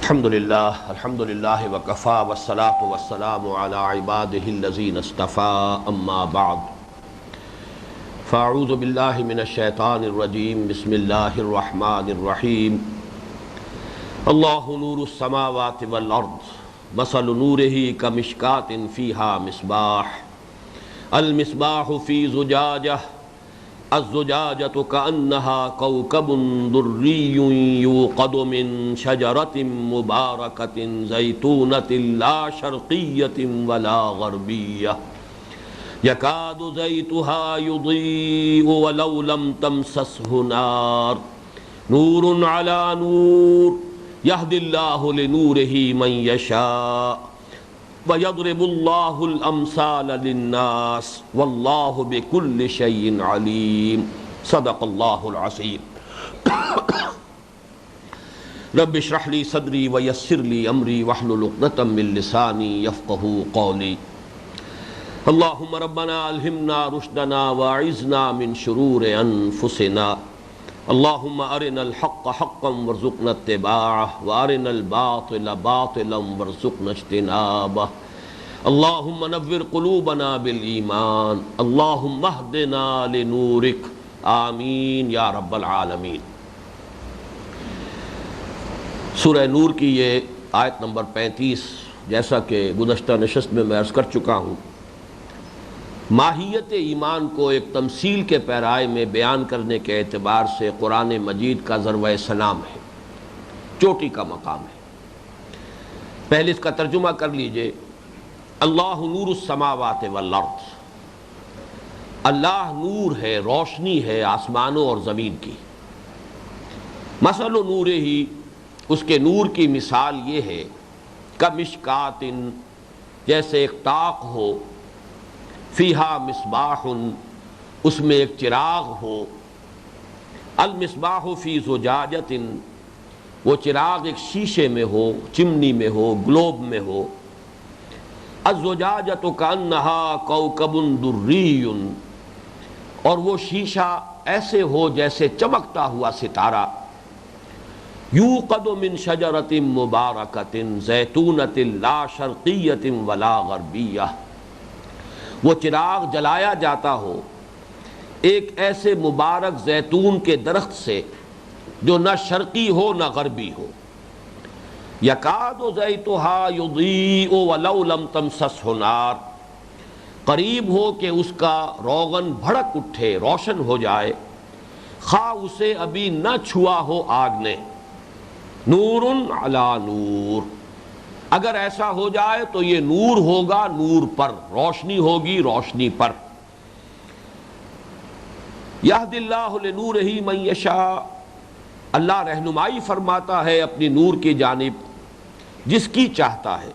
الحمدللہ وکفا والصلاة والسلام علی عباده الذین اصطفى اما بعد فاعوذ باللہ من الشیطان الرجیم بسم اللہ الرحمن الرحیم اللہ نور السماوات والارض مثل نورہ کمشکاۃ فیہا مصباح المصباح فی زجاجہ الزجاجة كأنها كوكب دري يوقد من شجرة مباركة زيتونة لا شرقية ولا غربية يكاد زيتها يضيء ولو لم تمسسه نار نور على نور يهدي الله لنوره من يشاء وَيَضْرِبُ اللَّهُ الْأَمْثَالَ لِلنَّاسِ وَاللَّهُ بِكُلِّ شَيْءٍ عَلِيمٌ صدق اللہ العظیم۔ رب اشرح لي صدری ویسر لي امری واحلل عقدۃ من لسانی یفقهوا قولی۔ اللہم ربنا الہمنا رشدنا واعذنا من شرور انفسنا، اللہم ارنا الحق حقا وارزقنا اتباعہ وارنا الباطل باطلا وارزقنا اجتنابہ، اللہم نور قلوبنا بالایمان، اللہم اہدنا لنورک، آمین یا رب العالمین۔ سورہ نور کی یہ آیت نمبر 35 جیسا کہ گزشتہ نشست میں عرض کر چکا ہوں، ماہیت ایمان کو ایک تمثیل کے پیرائے میں بیان کرنے کے اعتبار سے قرآن مجید کا ذروۂ سلام ہے، چوٹی کا مقام ہے۔ پہلے اس کا ترجمہ کر لیجئے، اللہ نور السماوات والارض، اللہ نور ہے، روشنی ہے آسمانوں اور زمین کی۔ مثل نور ہی، اس کے نور کی مثال یہ ہے، کمشکات، جیسے ایک طاق ہو، فیہا مصباح، اس میں ایک چراغ ہو، المصباح فی زجاجۃ، وہ چراغ ایک شیشے میں ہو، چمنی میں ہو، گلوب میں ہو، الزجاجۃ کأنہا کوکب دری، اور وہ شیشہ ایسے ہو جیسے چمکتا ہوا ستارہ، یوقد من شجرۃ مبارکۃ زیتونۃ لا شرقیۃ ولا غربیہ، وہ چراغ جلایا جاتا ہو ایک ایسے مبارک زیتون کے درخت سے جو نہ شرقی ہو نہ غربی ہو، یکاد زیتها یضیء ولو لم تمسسه نار، قریب ہو کہ اس کا روغن بھڑک اٹھے، روشن ہو جائے، خواہ اسے ابھی نہ چھوا ہو آگ نے، نور علی نور، اگر ایسا ہو جائے تو یہ نور ہوگا نور پر، روشنی ہوگی روشنی پر۔ یہدی اللہ لنورہ من یشاء، اللہ رہنمائی فرماتا ہے اپنی نور کی جانب جس کی چاہتا ہے،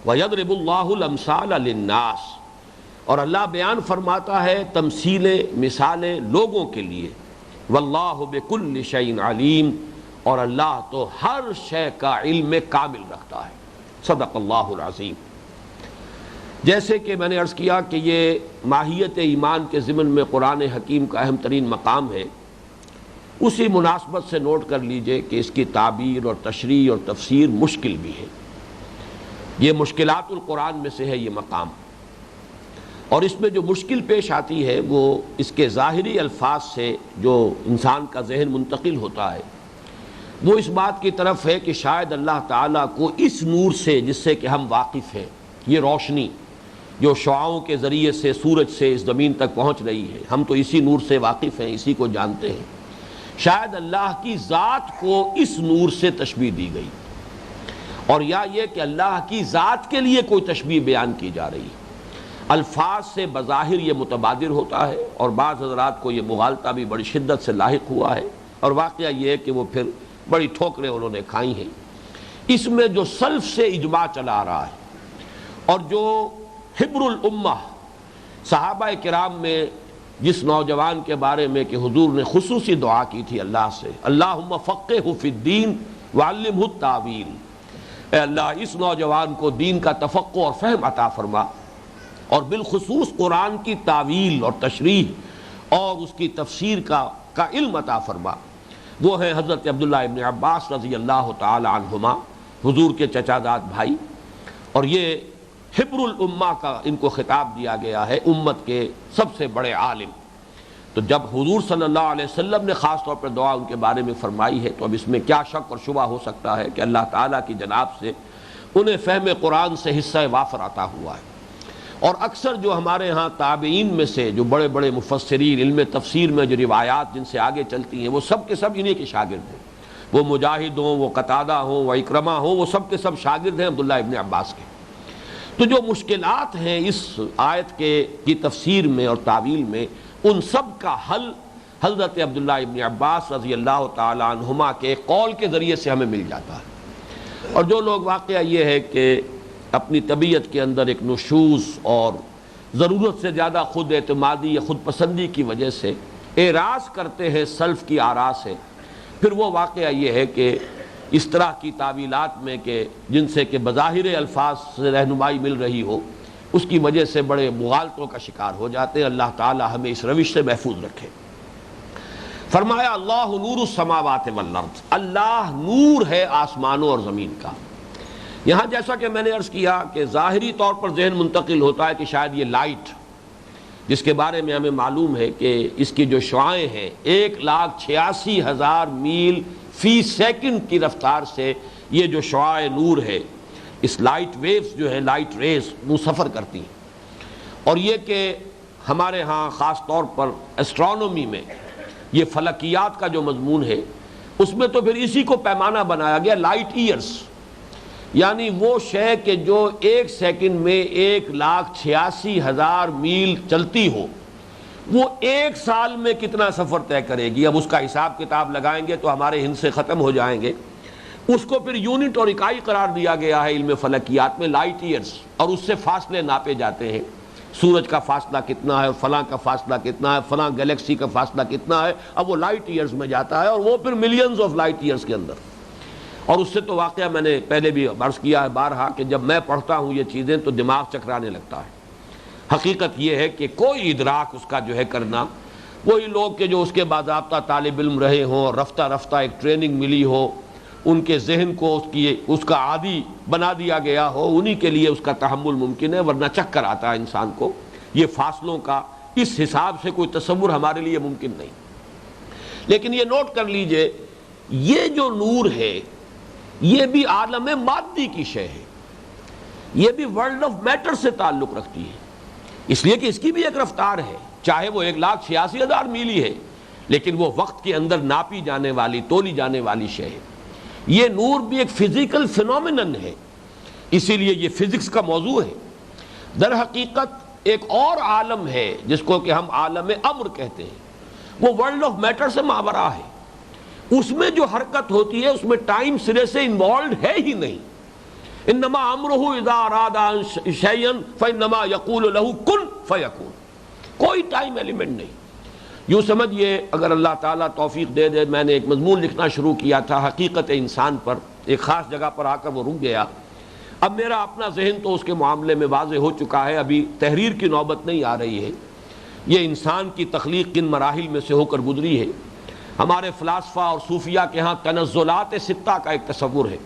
وَيَضْرِبُ اللَّهُ الْأَمْثَالَ لِلنَّاسِ، اور اللہ بیان فرماتا ہے تمثیلیں، مثالیں لوگوں کے لیے، وَاللَّهُ بِكُلِّ شَيْءٍ عَلِيمٌ، اور اللہ تو ہر شے کا علم کامل رکھتا ہے۔ صدق اللہ العظیم۔ جیسے کہ میں نے عرض کیا کہ یہ ماہیت ایمان کے ضمن میں قرآن حکیم کا اہم ترین مقام ہے، اسی مناسبت سے نوٹ کر لیجئے کہ اس کی تعبیر اور تشریح اور تفسیر مشکل بھی ہے۔ یہ مشکلات القرآن میں سے ہے یہ مقام، اور اس میں جو مشکل پیش آتی ہے وہ اس کے ظاہری الفاظ سے جو انسان کا ذہن منتقل ہوتا ہے، وہ اس بات کی طرف ہے کہ شاید اللہ تعالیٰ کو اس نور سے جس سے کہ ہم واقف ہیں، یہ روشنی جو شعاعوں کے ذریعے سے سورج سے اس زمین تک پہنچ رہی ہے، ہم تو اسی نور سے واقف ہیں، اسی کو جانتے ہیں، شاید اللہ کی ذات کو اس نور سے تشبیہ دی گئی، اور یا یہ کہ اللہ کی ذات کے لیے کوئی تشبیہ بیان کی جا رہی ہے۔ الفاظ سے بظاہر یہ متبادر ہوتا ہے، اور بعض حضرات کو یہ مغالطہ بھی بڑی شدت سے لاحق ہوا ہے، اور واقعہ یہ ہے کہ وہ پھر بڑی ٹھوکریں انہوں نے کھائی ہیں۔ اس میں جو سلف سے اجماع چلا آ رہا ہے، اور جو حبر الامہ صحابہ کرام میں جس نوجوان کے بارے میں کہ حضور نے خصوصی دعا کی تھی اللہ سے، اللہم فقہہ فی الدین وعلمہ التاویل، اے اللہ اس نوجوان کو دین کا تفقہ اور فہم عطا فرما، اور بالخصوص قرآن کی تعویل اور تشریح اور اس کی تفسیر کا علم عطا فرما۔ وہ ہے حضرت عبداللہ ابن عباس رضی اللہ تعالی عنہما، حضور کے چچا زاد بھائی، اور یہ حبر الامہ کا ان کو خطاب دیا گیا ہے، امت کے سب سے بڑے عالم۔ تو جب حضور صلی اللہ علیہ وسلم نے خاص طور پر دعا ان کے بارے میں فرمائی ہے تو اب اس میں کیا شک اور شبہ ہو سکتا ہے کہ اللہ تعالیٰ کی جناب سے انہیں فہم قرآن سے حصہ وافر عطا ہوا ہے۔ اور اکثر جو ہمارے ہاں تابعین میں سے جو بڑے بڑے مفسرین، علم تفسیر میں جو روایات جن سے آگے چلتی ہیں، وہ سب کے سب انہی کے شاگرد ہیں، وہ مجاہد ہوں، وہ قتادہ ہوں، وہ اکرمہ ہوں، وہ سب کے سب شاگرد ہیں عبداللہ ابن عباس کے۔ تو جو مشکلات ہیں اس آیت کی تفسیر میں اور تعویل میں، ان سب کا حل حضرت عبداللہ ابن عباس رضی اللہ تعالی عنہما کے قول کے ذریعے سے ہمیں مل جاتا ہے۔ اور جو لوگ، واقعہ یہ ہے کہ اپنی طبیعت کے اندر ایک نشوز اور ضرورت سے زیادہ خود اعتمادی یا خود پسندی کی وجہ سے اعراض کرتے ہیں سلف کی آراء سے، پھر وہ واقعہ یہ ہے کہ اس طرح کی تعویلات میں کہ جن سے کہ بظاہر الفاظ سے رہنمائی مل رہی ہو، اس کی وجہ سے بڑے مغالطوں کا شکار ہو جاتے ہیں۔ اللہ تعالی ہمیں اس روش سے محفوظ رکھے۔ فرمایا اللہ نور السماوات والارض، اللہ نور ہے آسمانوں اور زمین کا۔ یہاں جیسا کہ میں نے عرض کیا کہ ظاہری طور پر ذہن منتقل ہوتا ہے کہ شاید یہ لائٹ، جس کے بارے میں ہمیں معلوم ہے کہ اس کی جو شعاعیں ہیں 1,86,000 میل فی سیکنڈ کی رفتار سے یہ جو شعاع نور ہے، اس لائٹ ویوز جو ہیں، لائٹ ریز، وہ سفر کرتی ہیں۔ اور یہ کہ ہمارے ہاں خاص طور پر ایسٹرونومی میں یہ فلکیات کا جو مضمون ہے، اس میں تو پھر اسی کو پیمانہ بنایا گیا لائٹ ایئرز، یعنی وہ شے کہ جو 1 سیکنڈ میں 1,86,000 میل چلتی ہو، وہ 1 سال میں کتنا سفر طے کرے گی۔ اب اس کا حساب کتاب لگائیں گے تو ہمارے ہند سے ختم ہو جائیں گے۔ اس کو پھر یونٹ اور اکائی قرار دیا گیا ہے علم فلکیات میں، لائٹ ایئرز، اور اس سے فاصلے ناپے جاتے ہیں، سورج کا فاصلہ کتنا ہے، اور فلاں کا فاصلہ کتنا ہے، فلاں گلیکسی کا فاصلہ کتنا ہے، اب وہ لائٹ ایئرز میں جاتا ہے، اور وہ پھر ملینز آف لائٹ ایئرز کے اندر۔ اور اس سے تو واقعہ میں نے پہلے بھی عرض کیا ہے بارہا کہ جب میں پڑھتا ہوں یہ چیزیں تو دماغ چکرانے لگتا ہے۔ حقیقت یہ ہے کہ کوئی ادراک اس کا جو ہے کرنا، وہی لوگ کہ جو اس کے باضابطہ طالب علم رہے ہوں اور رفتہ رفتہ ایک ٹریننگ ملی ہو، ان کے ذہن کو اس کا عادی بنا دیا گیا ہو، انہی کے لیے اس کا تحمل ممکن ہے، ورنہ چکر آتا ہے انسان کو۔ یہ فاصلوں کا اس حساب سے کوئی تصور ہمارے لیے ممکن نہیں۔ لیکن یہ نوٹ کر لیجئے، یہ جو نور ہے یہ بھی عالم مادی کی شے ہے، یہ بھی ورلڈ آف میٹر سے تعلق رکھتی ہے، اس لیے کہ اس کی بھی ایک رفتار ہے، چاہے وہ 1,86,000 میل ہے، لیکن وہ وقت کے اندر ناپی جانے والی، تولی جانے والی شے ہے۔ یہ نور بھی ایک فزیکل فینومینن ہے، اسی لیے یہ فزکس کا موضوع ہے۔ در حقیقت ایک اور عالم ہے جس کو کہ ہم عالم امر کہتے ہیں، وہ ورلڈ آف میٹر سے ماورا ہے۔ اس میں جو حرکت ہوتی ہے اس میں ٹائم سرے سے انوالوڈ ہے ہی نہیں۔ انما امرہ اذا اراد شیئا فانما یقول له کن فیکون، کوئی ٹائم ایلیمنٹ نہیں۔ یوں سمجھئے، اگر اللہ تعالیٰ توفیق دے دے، میں نے ایک مضمون لکھنا شروع کیا تھا حقیقت انسان پر، ایک خاص جگہ پر آ کر وہ رک گیا۔ اب میرا اپنا ذہن تو اس کے معاملے میں واضح ہو چکا ہے، ابھی تحریر کی نوبت نہیں آ رہی ہے۔ یہ انسان کی تخلیق کن مراحل میں سے ہو کر گزری ہے۔ ہمارے فلاسفہ اور صوفیہ کے ہاں تنزلات ستہ کا ایک تصور ہے،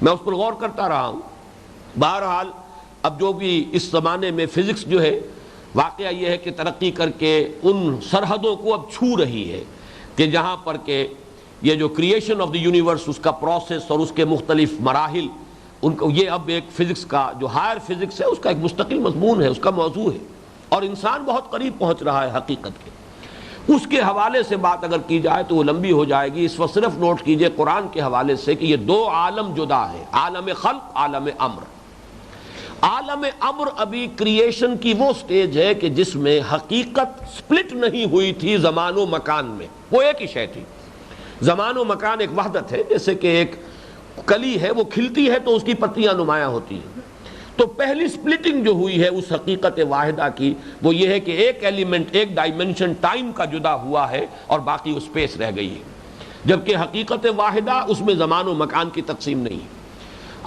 میں اس پر غور کرتا رہا ہوں۔ بہرحال اب جو بھی اس زمانے میں فزکس جو ہے، واقعہ یہ ہے کہ ترقی کر کے ان سرحدوں کو اب چھو رہی ہے کہ جہاں پر کہ یہ جو کریشن آف دی یونیورس، اس کا پروسیس اور اس کے مختلف مراحل، ان کو یہ اب ایک فزکس کا جو ہائر فزکس ہے اس کا ایک مستقل مضمون ہے، اس کا موضوع ہے، اور انسان بہت قریب پہنچ رہا ہے حقیقت کے۔ اس کے حوالے سے بات اگر کی جائے تو وہ لمبی ہو جائے گی، اس وقت صرف نوٹ کیجئے قرآن کے حوالے سے کہ یہ 2 عالم جدا ہے، عالم خلق، عالم امر۔ عالم امر ابھی کریشن کی وہ سٹیج ہے کہ جس میں حقیقت سپلٹ نہیں ہوئی تھی زمان و مکان میں، وہ ایک ہی شے تھی۔ زمان و مکان ایک وحدت ہے، جیسے کہ ایک کلی ہے، وہ کھلتی ہے تو اس کی پتیاں نمایاں ہوتی ہیں۔ تو پہلی سپلٹنگ جو ہوئی ہے اس حقیقت واحدہ کی، وہ یہ ہے کہ ایک ایلیمنٹ، ایک ڈائمنشن ٹائم کا جدا ہوا ہے اور باقی وہ سپیس رہ گئی ہے، جبکہ حقیقت واحدہ اس میں زمان و مکان کی تقسیم نہیں ہے۔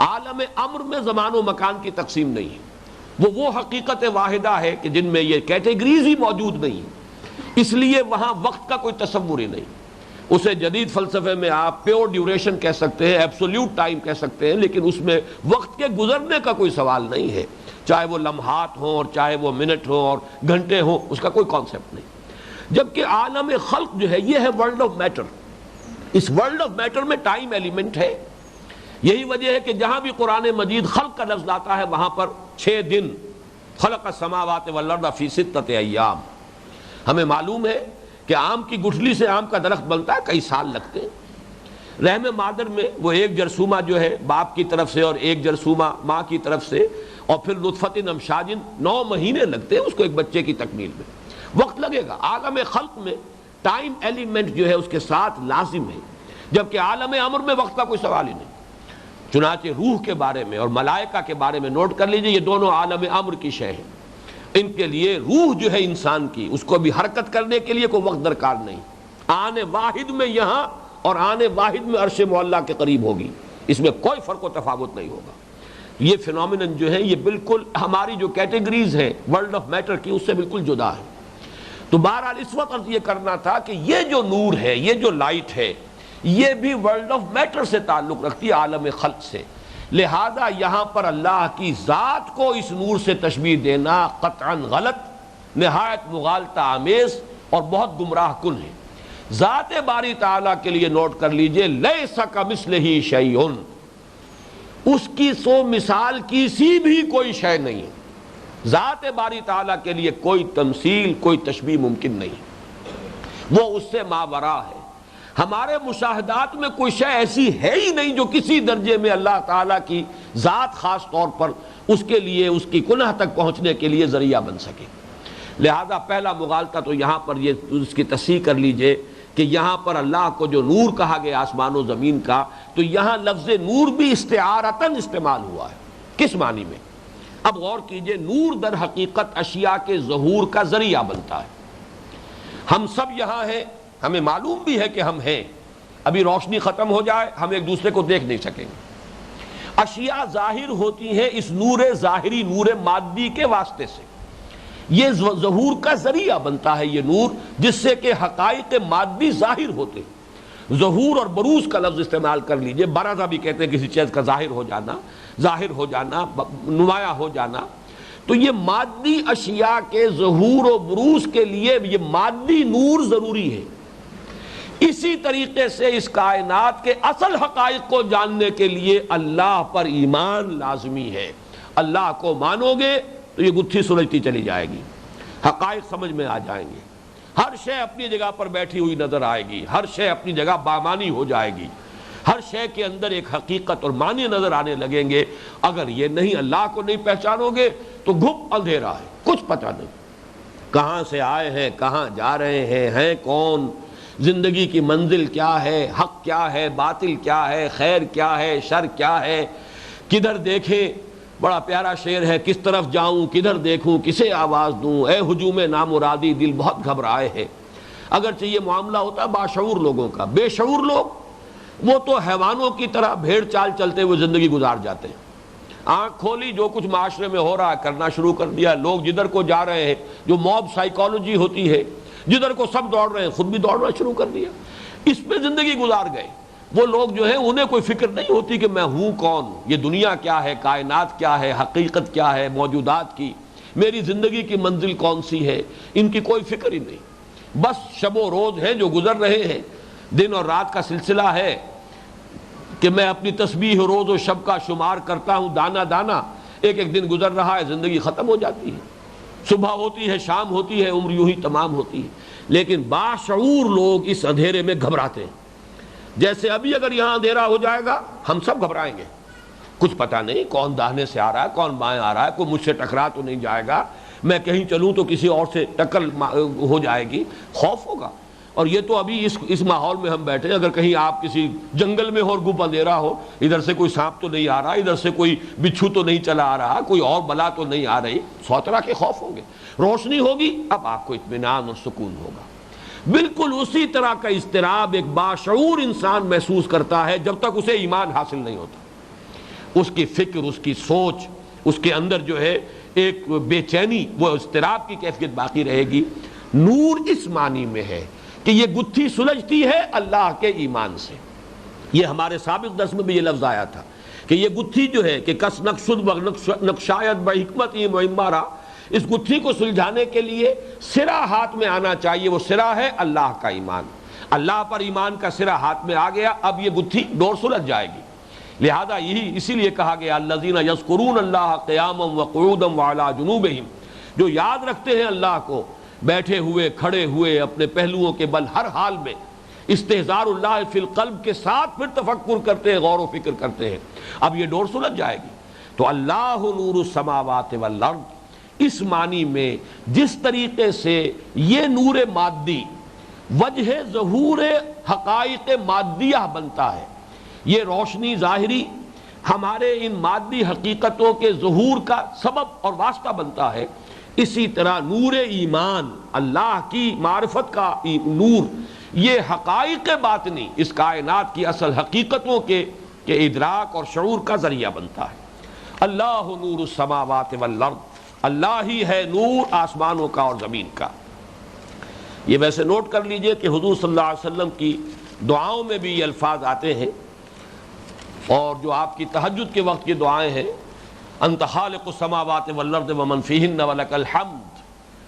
عالم امر میں زمان و مکان کی تقسیم نہیں ہے، وہ حقیقت واحدہ ہے کہ جن میں یہ کیٹیگریز ہی موجود نہیں ہیں، اس لیے وہاں وقت کا کوئی تصور ہی نہیں۔ اسے جدید فلسفے میں آپ پیور ڈیوریشن کہہ سکتے ہیں، ایبسولوٹ ٹائم کہہ سکتے ہیں، لیکن اس میں وقت کے گزرنے کا کوئی سوال نہیں ہے، چاہے وہ لمحات ہوں اور چاہے وہ منٹ ہوں اور گھنٹے ہوں، اس کا کوئی کانسیپٹ نہیں۔ جبکہ عالم خلق جو ہے یہ ہے ورلڈ آف میٹر، اس ورلڈ آف میٹر میں ٹائم ایلیمنٹ ہے۔ یہی وجہ ہے کہ جہاں بھی قرآن مجید خلق کا لفظ آتا ہے وہاں پر 6 دن، خلق السماوات والارض فی 6 ایام۔ ہمیں معلوم ہے کہ آم کی گٹھلی سے آم کا درخت بنتا ہے، کئی سال لگتے ہیں۔ رحم مادر میں وہ ایک جرثومہ جو ہے باپ کی طرف سے اور ایک جرثومہ ماں کی طرف سے، اور پھر نطفۃ امشاج، 9 مہینے لگتے ہیں اس کو ایک بچے کی تکمیل میں، وقت لگے گا۔ عالم خلق میں ٹائم ایلیمنٹ جو ہے اس کے ساتھ لازم ہے، جبکہ عالم امر میں وقت کا کوئی سوال ہی نہیں۔ چنانچہ روح کے بارے میں اور ملائکہ کے بارے میں نوٹ کر لیجئے، یہ دونوں عالم امر کی شے ہیں۔ ان کے لیے روح جو ہے انسان کی، اس کو بھی حرکت کرنے کے لیے کوئی وقت درکار نہیں، آنے واحد میں یہاں اور آنے واحد میں عرش معلیٰ کے قریب ہوگی، اس میں کوئی فرق و تفاوت نہیں ہوگا۔ یہ فینومینن جو ہے یہ بالکل ہماری جو کیٹیگریز ہیں ورلڈ آف میٹر کی، اس سے بالکل جدا ہے۔ تو بہرحال اس وقت یہ کرنا تھا کہ یہ جو نور ہے، یہ جو لائٹ ہے، یہ بھی ورلڈ آف میٹر سے تعلق رکھتی ہے، عالم خلق سے۔ لہذا یہاں پر اللہ کی ذات کو اس نور سے تشبیہ دینا قطعاً غلط، نہایت مغالطہ آمیز اور بہت گمراہ کن ہے۔ ذات باری تعالیٰ کے لیے نوٹ کر لیجئے، لیس کمثلہ شیء، اس کی سو مثال کسی بھی کوئی شے نہیں ہے۔ ذات باری تعالیٰ کے لیے کوئی تمثیل، کوئی تشبیہ ممکن نہیں، وہ اس سے ماورا ہے۔ ہمارے مشاہدات میں کوئی شے ایسی ہے ہی نہیں جو کسی درجے میں اللہ تعالیٰ کی ذات خاص طور پر اس کے لیے، اس کی کنہ تک پہنچنے کے لیے ذریعہ بن سکے۔ لہذا پہلا مغالطہ تو یہاں پر یہ اس کی تصحیح کر لیجئے کہ یہاں پر اللہ کو جو نور کہا گیا آسمان و زمین کا، تو یہاں لفظ نور بھی استعارتاً استعمال ہوا ہے۔ کس معنی میں؟ اب غور کیجئے، نور در حقیقت اشیاء کے ظہور کا ذریعہ بنتا ہے۔ ہم سب یہاں ہیں، ہمیں معلوم بھی ہے کہ ہم ہیں، ابھی روشنی ختم ہو جائے ہم ایک دوسرے کو دیکھ نہیں سکیں گے۔ اشیاء ظاہر ہوتی ہیں اس نور ظاہری، نور مادی کے واسطے سے، یہ ظہور کا ذریعہ بنتا ہے یہ نور، جس سے کہ حقائق مادی ظاہر ہوتے ہیں۔ ظہور اور بروز کا لفظ استعمال کر لیجئے، برازہ بھی کہتے ہیں کسی چیز کا ظاہر ہو جانا، نمایاں ہو جانا۔ تو یہ مادی اشیاء کے ظہور و بروز کے لیے یہ مادی نور ضروری ہے۔ اسی طریقے سے اس کائنات کے اصل حقائق کو جاننے کے لیے اللہ پر ایمان لازمی ہے۔ اللہ کو مانو گے تو یہ گتھی سلجھتی چلی جائے گی، حقائق سمجھ میں آ جائیں گے، ہر شے اپنی جگہ پر بیٹھی ہوئی نظر آئے گی، ہر شے اپنی جگہ بامانی ہو جائے گی، ہر شے کے اندر ایک حقیقت اور معنی نظر آنے لگیں گے۔ اگر یہ نہیں، اللہ کو نہیں پہچانو گے تو گھپ اندھیرا ہے، کچھ پتہ نہیں، کہاں سے آئے ہیں، کہاں جا رہے ہیں کون، زندگی کی منزل کیا ہے، حق کیا ہے، باطل کیا ہے، خیر کیا ہے، شر کیا ہے، کدھر دیکھیں۔ بڑا پیارا شعر ہے، کس طرف جاؤں کدھر دیکھوں کسے آواز دوں، اے ہجوم نامرادی دل بہت گھبرائے ہے۔ اگرچہ یہ معاملہ ہوتا ہے باشعور لوگوں کا، بے شعور لوگ وہ تو حیوانوں کی طرح بھیڑ چال چلتے ہوئے زندگی گزار جاتے ہیں۔ آنکھ کھولی، جو کچھ معاشرے میں ہو رہا ہے کرنا شروع کر دیا، لوگ جدھر کو جا رہے ہیں، جو موب سائیکالوجی ہوتی ہے، جدھر کو سب دوڑ رہے ہیں خود بھی دوڑنا شروع کر دیا، اس پہ زندگی گزار گئے۔ وہ لوگ جو ہیں انہیں کوئی فکر نہیں ہوتی کہ میں ہوں کون، یہ دنیا کیا ہے، کائنات کیا ہے، حقیقت کیا ہے موجودات کی، میری زندگی کی منزل کون سی ہے، ان کی کوئی فکر ہی نہیں۔ بس شب و روز ہیں جو گزر رہے ہیں، دن اور رات کا سلسلہ ہے کہ میں اپنی تسبیح روز و شب کا شمار کرتا ہوں دانا دانا، ایک ایک دن گزر رہا ہے، زندگی ختم ہو جاتی ہے، صبح ہوتی ہے شام ہوتی ہے، عمر یوں ہی تمام ہوتی ہے۔ لیکن باشعور لوگ اس اندھیرے میں گھبراتے ہیں، جیسے ابھی اگر یہاں اندھیرا ہو جائے گا ہم سب گھبرائیں گے، کچھ پتہ نہیں کون داہنے سے آ رہا ہے کون بائیں آ رہا ہے، کوئی مجھ سے ٹکرا تو نہیں جائے گا، میں کہیں چلوں تو کسی اور سے ٹکر ہو جائے گی، خوف ہوگا۔ اور یہ تو ابھی اس ماحول میں ہم بیٹھے ہیں، اگر کہیں آپ کسی جنگل میں ہو اور گپ اندھیرا ہو، ادھر سے کوئی سانپ تو نہیں آ رہا، ادھر سے کوئی بچھو تو نہیں چلا آ رہا، کوئی اور بلا تو نہیں آ رہی، 100 طرح کے خوف ہوں گے۔ روشنی ہوگی، اب آپ کو اطمینان اور سکون ہوگا۔ بالکل اسی طرح کا اضطراب ایک باشعور انسان محسوس کرتا ہے جب تک اسے ایمان حاصل نہیں ہوتا، اس کی فکر، اس کی سوچ، اس کے اندر جو ہے ایک بے چینی، وہ اضطراب کی کیفیت باقی رہے گی۔ نور اس معنی میں ہے کہ یہ گتھی سلجھتی ہے اللہ کے ایمان سے. یہ ہمارے سابق درس میں بھی یہ لفظ آیا تھا کہ یہ گتھی جو ہے کہ کس نقشد و نقشایت بحکمت معمارہ، اس گتھی کو سلجھانے کے لیے سرا ہاتھ میں آنا چاہیے. وہ سرا ہے اللہ کا ایمان. اللہ پر ایمان کا سرا ہاتھ میں آ گیا، اب یہ گتھی ڈور سلجھ جائے گی. لہذا اسی لیے کہا گیا الذین یذکرون اللہ قیاما وقعودا وعلی جنوبہم، جو یاد رکھتے ہیں اللہ کو بیٹھے ہوئے کھڑے ہوئے اپنے پہلوؤں کے بل ہر حال میں، استحضار اللہ فی القلب کے ساتھ پھر تفکر کرتے ہیں، غور و فکر کرتے ہیں. اب یہ ڈور سلجھ جائے گی. تو اللہ نور السماوات والارض، اس معنی میں جس طریقے سے یہ نور مادی وجہ ظہور حقائق مادیہ بنتا ہے، یہ روشنی ظاہری ہمارے ان مادی حقیقتوں کے ظہور کا سبب اور واسطہ بنتا ہے، اسی طرح نور ایمان، اللہ کی معرفت کا نور، یہ حقائق باطنی اس کائنات کی اصل حقیقتوں کے ادراک اور شعور کا ذریعہ بنتا ہے. اللہ نور السماوات والارض، اللہ ہی ہے نور آسمانوں کا اور زمین کا. یہ ویسے نوٹ کر لیجئے کہ حضور صلی اللہ علیہ وسلم کی دعاؤں میں بھی یہ الفاظ آتے ہیں، اور جو آپ کی تہجد کے وقت کی دعائیں ہیں، انت خالق السماوات والارض ومن فیہن ولک الحمد،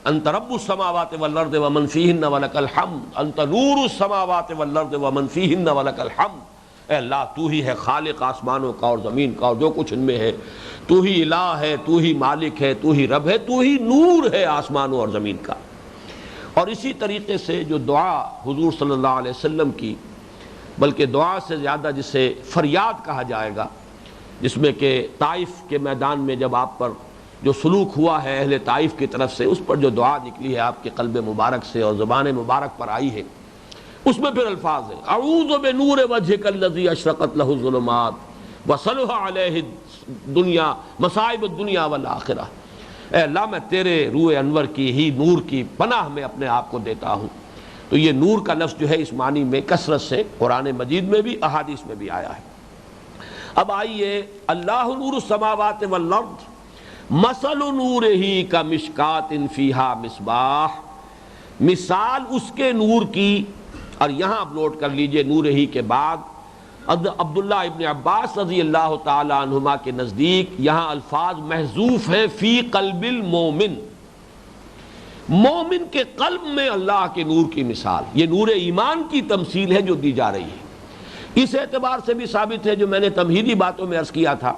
انت رب السماوات والارض ومن فیہن ولک الحمد، انت نور السماوات والارض ومن فیہن ولک الحمد. اے اللہ تو ہی ہے خالق آسمانوں کا اور زمین کا اور جو کچھ ان میں ہے، تو ہی الہ ہے، تو ہی مالک ہے، تو ہی رب ہے، تو ہی نور ہے آسمانوں اور زمین کا. اور اسی طریقے سے جو دعا حضور صلی اللہ علیہ وسلم کی، بلکہ دعا سے زیادہ جسے فریاد کہا جائے گا، جس میں کہ طائف کے میدان میں جب آپ پر جو سلوک ہوا ہے اہل طائف کی طرف سے، اس پر جو دعا نکلی ہے آپ کے قلب مبارک سے اور زبان مبارک پر آئی ہے، اس میں پھر الفاظ ہیں اعوذ بنور وجهک الذی اشرقت له الظلمات وصلح علیہ دنیا مصائب الدنیا والآخرہ. اے اللہ میں تیرے روح انور کی ہی نور کی پناہ میں اپنے آپ کو دیتا ہوں. تو یہ نور کا لفظ جو ہے اس معنی میں کثرت سے قرآن مجید میں بھی احادیث میں بھی آیا ہے. اب آئیے اللہ نور السماوات والارض مثل نورہ کمشکات فیہا مصباح، مثال اس کے نور کی. اور یہاں اب نوٹ کر لیجئے نور ہی کے بعد عبداللہ ابن عباس رضی اللہ تعالی عنہما کے نزدیک یہاں الفاظ محذوف ہیں فی قلب المومن، مومن کے قلب میں اللہ کے نور کی مثال. یہ نور ایمان کی تمثیل ہے جو دی جا رہی ہے. اس اعتبار سے بھی ثابت ہے جو میں نے تمہیدی باتوں میں عرض کیا تھا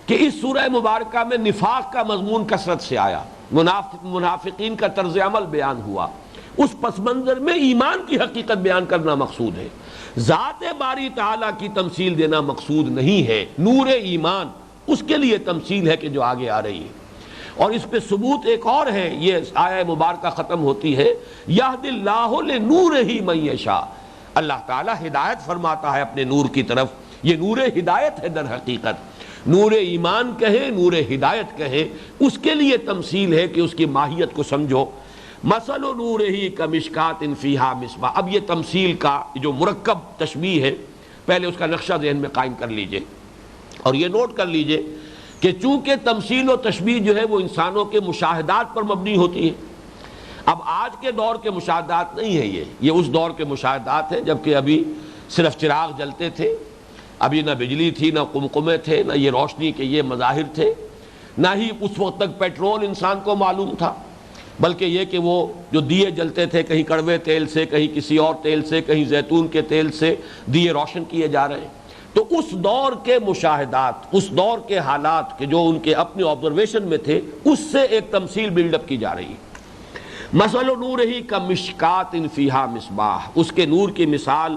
کہ اس سورہ مبارکہ میں نفاق کا مضمون کثرت سے آیا، منافقین کا طرز عمل بیان ہوا. اس پس منظر میں ایمان کی حقیقت بیان کرنا مقصود ہے، ذات باری تعالیٰ کی تمثیل دینا مقصود نہیں ہے. نور ایمان اس کے لیے تمثیل ہے کہ جو آگے آ رہی ہے. اور اس پہ ثبوت ایک اور ہے، یہ آیہ مبارکہ ختم ہوتی ہے یہد اللہ لنورہ من یشاء، اللہ تعالیٰ ہدایت فرماتا ہے اپنے نور کی طرف. یہ نور ہدایت ہے در حقیقت، نور ایمان کہیں نور ہدایت کہیں، اس کے لیے تمثیل ہے کہ اس کی ماہیت کو سمجھو. مثل نورہ کمشکات فیہا مصباح. اب یہ تمثیل کا جو مرکب تشبیہ ہے، پہلے اس کا نقشہ ذہن میں قائم کر لیجئے اور یہ نوٹ کر لیجئے کہ چونکہ تمثیل و تشبیہ جو ہے وہ انسانوں کے مشاہدات پر مبنی ہوتی ہے. اب آج کے دور کے مشاہدات نہیں ہیں، یہ اس دور کے مشاہدات ہیں جبکہ ابھی صرف چراغ جلتے تھے، ابھی نہ بجلی تھی، نہ قمقمے تھے، نہ یہ روشنی کے یہ مظاہر تھے، نہ ہی اس وقت تک پیٹرول انسان کو معلوم تھا، بلکہ یہ کہ وہ جو دیے جلتے تھے کہیں کڑوے تیل سے، کہیں کسی اور تیل سے، کہیں زیتون کے تیل سے دیے روشن کیے جا رہے ہیں. تو اس دور کے مشاہدات، اس دور کے حالات کہ جو ان کے اپنے آبزرویشن میں تھے، اس سے ایک تمثیل بلڈ اپ کی جا رہی ہے. مثل نورہ کمشکات فیہا مصباح، اس کے نور کی مثال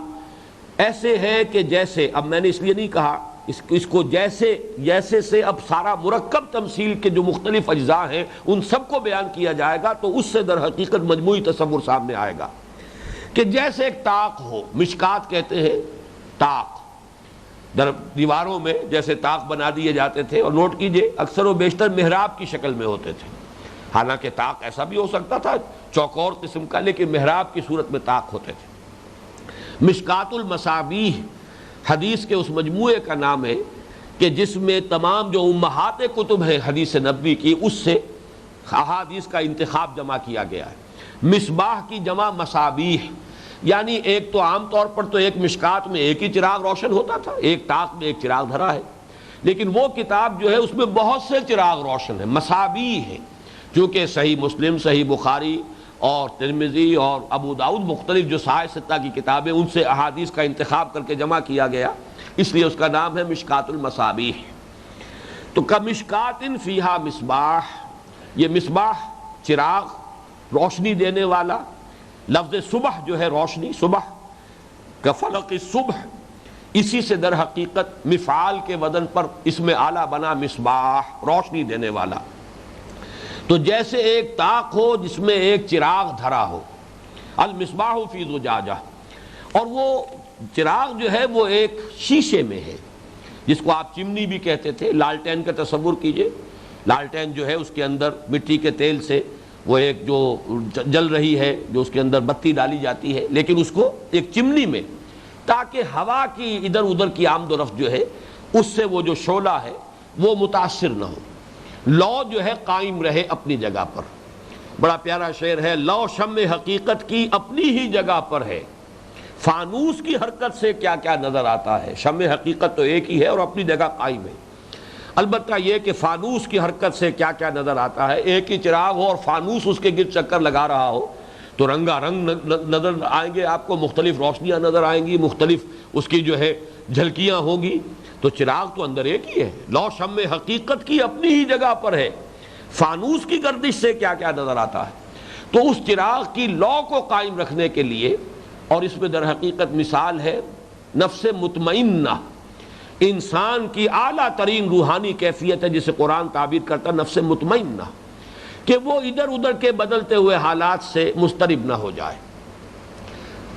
ایسے ہے کہ جیسے، اب میں نے اس لیے نہیں کہا اس کو جیسے سے اب سارا مرکب تمثیل کے جو مختلف اجزاء ہیں ان سب کو بیان کیا جائے گا تو اس سے در حقیقت مجموعی تصور سامنے آئے گا کہ جیسے ایک طاق ہو، مشکات کہتے ہیں طاق، در دیواروں میں جیسے طاق بنا دیے جاتے تھے، اور نوٹ کیجئے اکثر و بیشتر محراب کی شکل میں ہوتے تھے. حالانکہ طاق ایسا بھی ہو سکتا تھا چوکور قسم کا، لیکن محراب کی صورت میں طاق ہوتے تھے. مشکات المصابیح حدیث کے اس مجموعے کا نام ہے کہ جس میں تمام جو امہات کتب ہیں حدیث نبوی کی، اس سے احادیث کا انتخاب جمع کیا گیا ہے. مصباح کی جمع مصابیح، یعنی ایک تو عام طور پر تو ایک مشکات میں ایک ہی چراغ روشن ہوتا تھا، ایک طاق میں ایک چراغ دھرا ہے، لیکن وہ کتاب جو ہے اس میں بہت سے چراغ روشن ہیں، مصابیح ہیں، چونکہ صحیح مسلم، صحیح بخاری اور ترمذی اور ابو داؤد مختلف جو سائے ستہ کی کتابیں ان سے احادیث کا انتخاب کر کے جمع کیا گیا، اس لیے اس کا نام ہے مشکات المصابیح۔ تو کمشکات فیہا مصباح، یہ مصباح چراغ، روشنی دینے والا، لفظ صبح جو ہے روشنی، صبح کا فلق الصبح، اسی سے در حقیقت مفعال کے وزن پر اس میں اعلیٰ بنا مصباح، روشنی دینے والا۔ تو جیسے ایک طاق ہو جس میں ایک چراغ دھرا ہو، المصباح فی زجاجہ، اور وہ چراغ جو ہے وہ ایک شیشے میں ہے، جس کو آپ چمنی بھی کہتے تھے۔ لالٹین کا تصور کیجئے، لالٹین جو ہے اس کے اندر مٹی کے تیل سے وہ ایک جو جل رہی ہے، جو اس کے اندر بتی ڈالی جاتی ہے، لیکن اس کو ایک چمنی میں، تاکہ ہوا کی ادھر ادھر کی آمد و رفت جو ہے اس سے وہ جو شعلہ ہے وہ متاثر نہ ہو، لو جو ہے قائم رہے اپنی جگہ پر۔ بڑا پیارا شعر ہے، لو شمع حقیقت کی اپنی ہی جگہ پر ہے، فانوس کی حرکت سے کیا کیا نظر آتا ہے۔ شمع حقیقت تو ایک ہی ہے اور اپنی جگہ قائم ہے، البتہ یہ کہ فانوس کی حرکت سے کیا کیا نظر آتا ہے۔ ایک ہی چراغ ہو اور فانوس اس کے گرد چکر لگا رہا ہو تو رنگا رنگ نظر آئیں گے آپ کو، مختلف روشنیاں نظر آئیں گی، مختلف اس کی جو ہے جھلکیاں ہوں گی، تو چراغ تو اندر ایک ہی ہے۔ لو شمع حقیقت کی اپنی ہی جگہ پر ہے، فانوس کی گردش سے کیا کیا نظر آتا ہے۔ تو اس چراغ کی لو کو قائم رکھنے کے لیے، اور اس میں در حقیقت مثال ہے نفس مطمئنہ، انسان کی اعلیٰ ترین روحانی کیفیت ہے جسے قرآن تعبیر کرتا ہے نفس مطمئنہ، کہ وہ ادھر ادھر کے بدلتے ہوئے حالات سے مضطرب نہ ہو جائے۔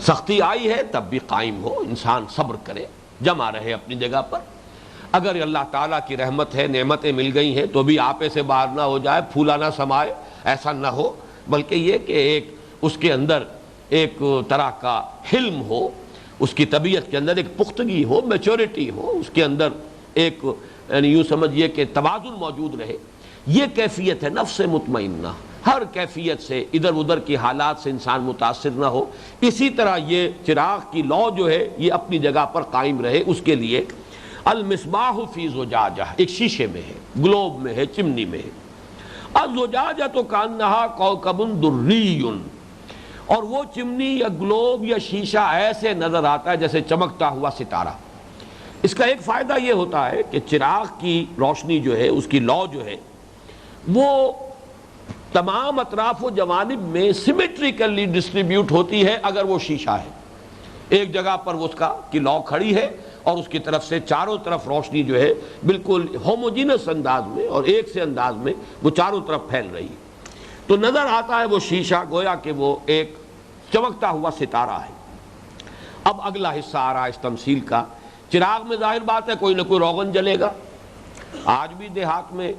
سختی آئی ہے تب بھی قائم ہو، انسان صبر کرے، جمع رہے اپنی جگہ پر۔ اگر اللہ تعالیٰ کی رحمت ہے، نعمتیں مل گئی ہیں، تو بھی آپے سے باہر نہ ہو جائے، پھولا نہ سمائے، ایسا نہ ہو، بلکہ یہ کہ ایک اس کے اندر ایک طرح کا حلم ہو، اس کی طبیعت کے اندر ایک پختگی ہو، میچورٹی ہو، اس کے اندر ایک یعنی یوں سمجھیے کہ توازن موجود رہے۔ یہ کیفیت ہے نفس مطمئنہ، ہر کیفیت سے، ادھر ادھر کی حالات سے انسان متاثر نہ ہو۔ اسی طرح یہ چراغ کی لو جو ہے یہ اپنی جگہ پر قائم رہے، اس کے لیے المصباح فی زجاجہ، ایک شیشے میں ہے، گلوب میں ہے، چمنی میں ہے۔ الزجاجۃ کانہا کوکب دری، اور وہ چمنی یا گلوب یا شیشہ ایسے نظر آتا ہے جیسے چمکتا ہوا ستارہ۔ اس کا ایک فائدہ یہ ہوتا ہے کہ چراغ کی روشنی جو ہے، اس کی لو جو ہے، وہ تمام اطراف و جوانب میں سیمیٹریکلی ڈسٹریبیوٹ ہوتی ہے اگر وہ شیشہ ہے۔ ایک جگہ پر اس کا کی لو کھڑی ہے اور اس کی طرف سے چاروں طرف روشنی جو ہے بالکل ہوموجینس انداز میں اور ایک سے انداز میں وہ چاروں طرف پھیل رہی ہے، تو نظر آتا ہے وہ شیشہ گویا کہ وہ ایک چمکتا ہوا ستارہ ہے۔ اب اگلا حصہ آ رہا ہے اس تمثیل کا۔ چراغ میں ظاہر بات ہے کوئی نہ کوئی روغن جلے گا۔ آج بھی دیہات میں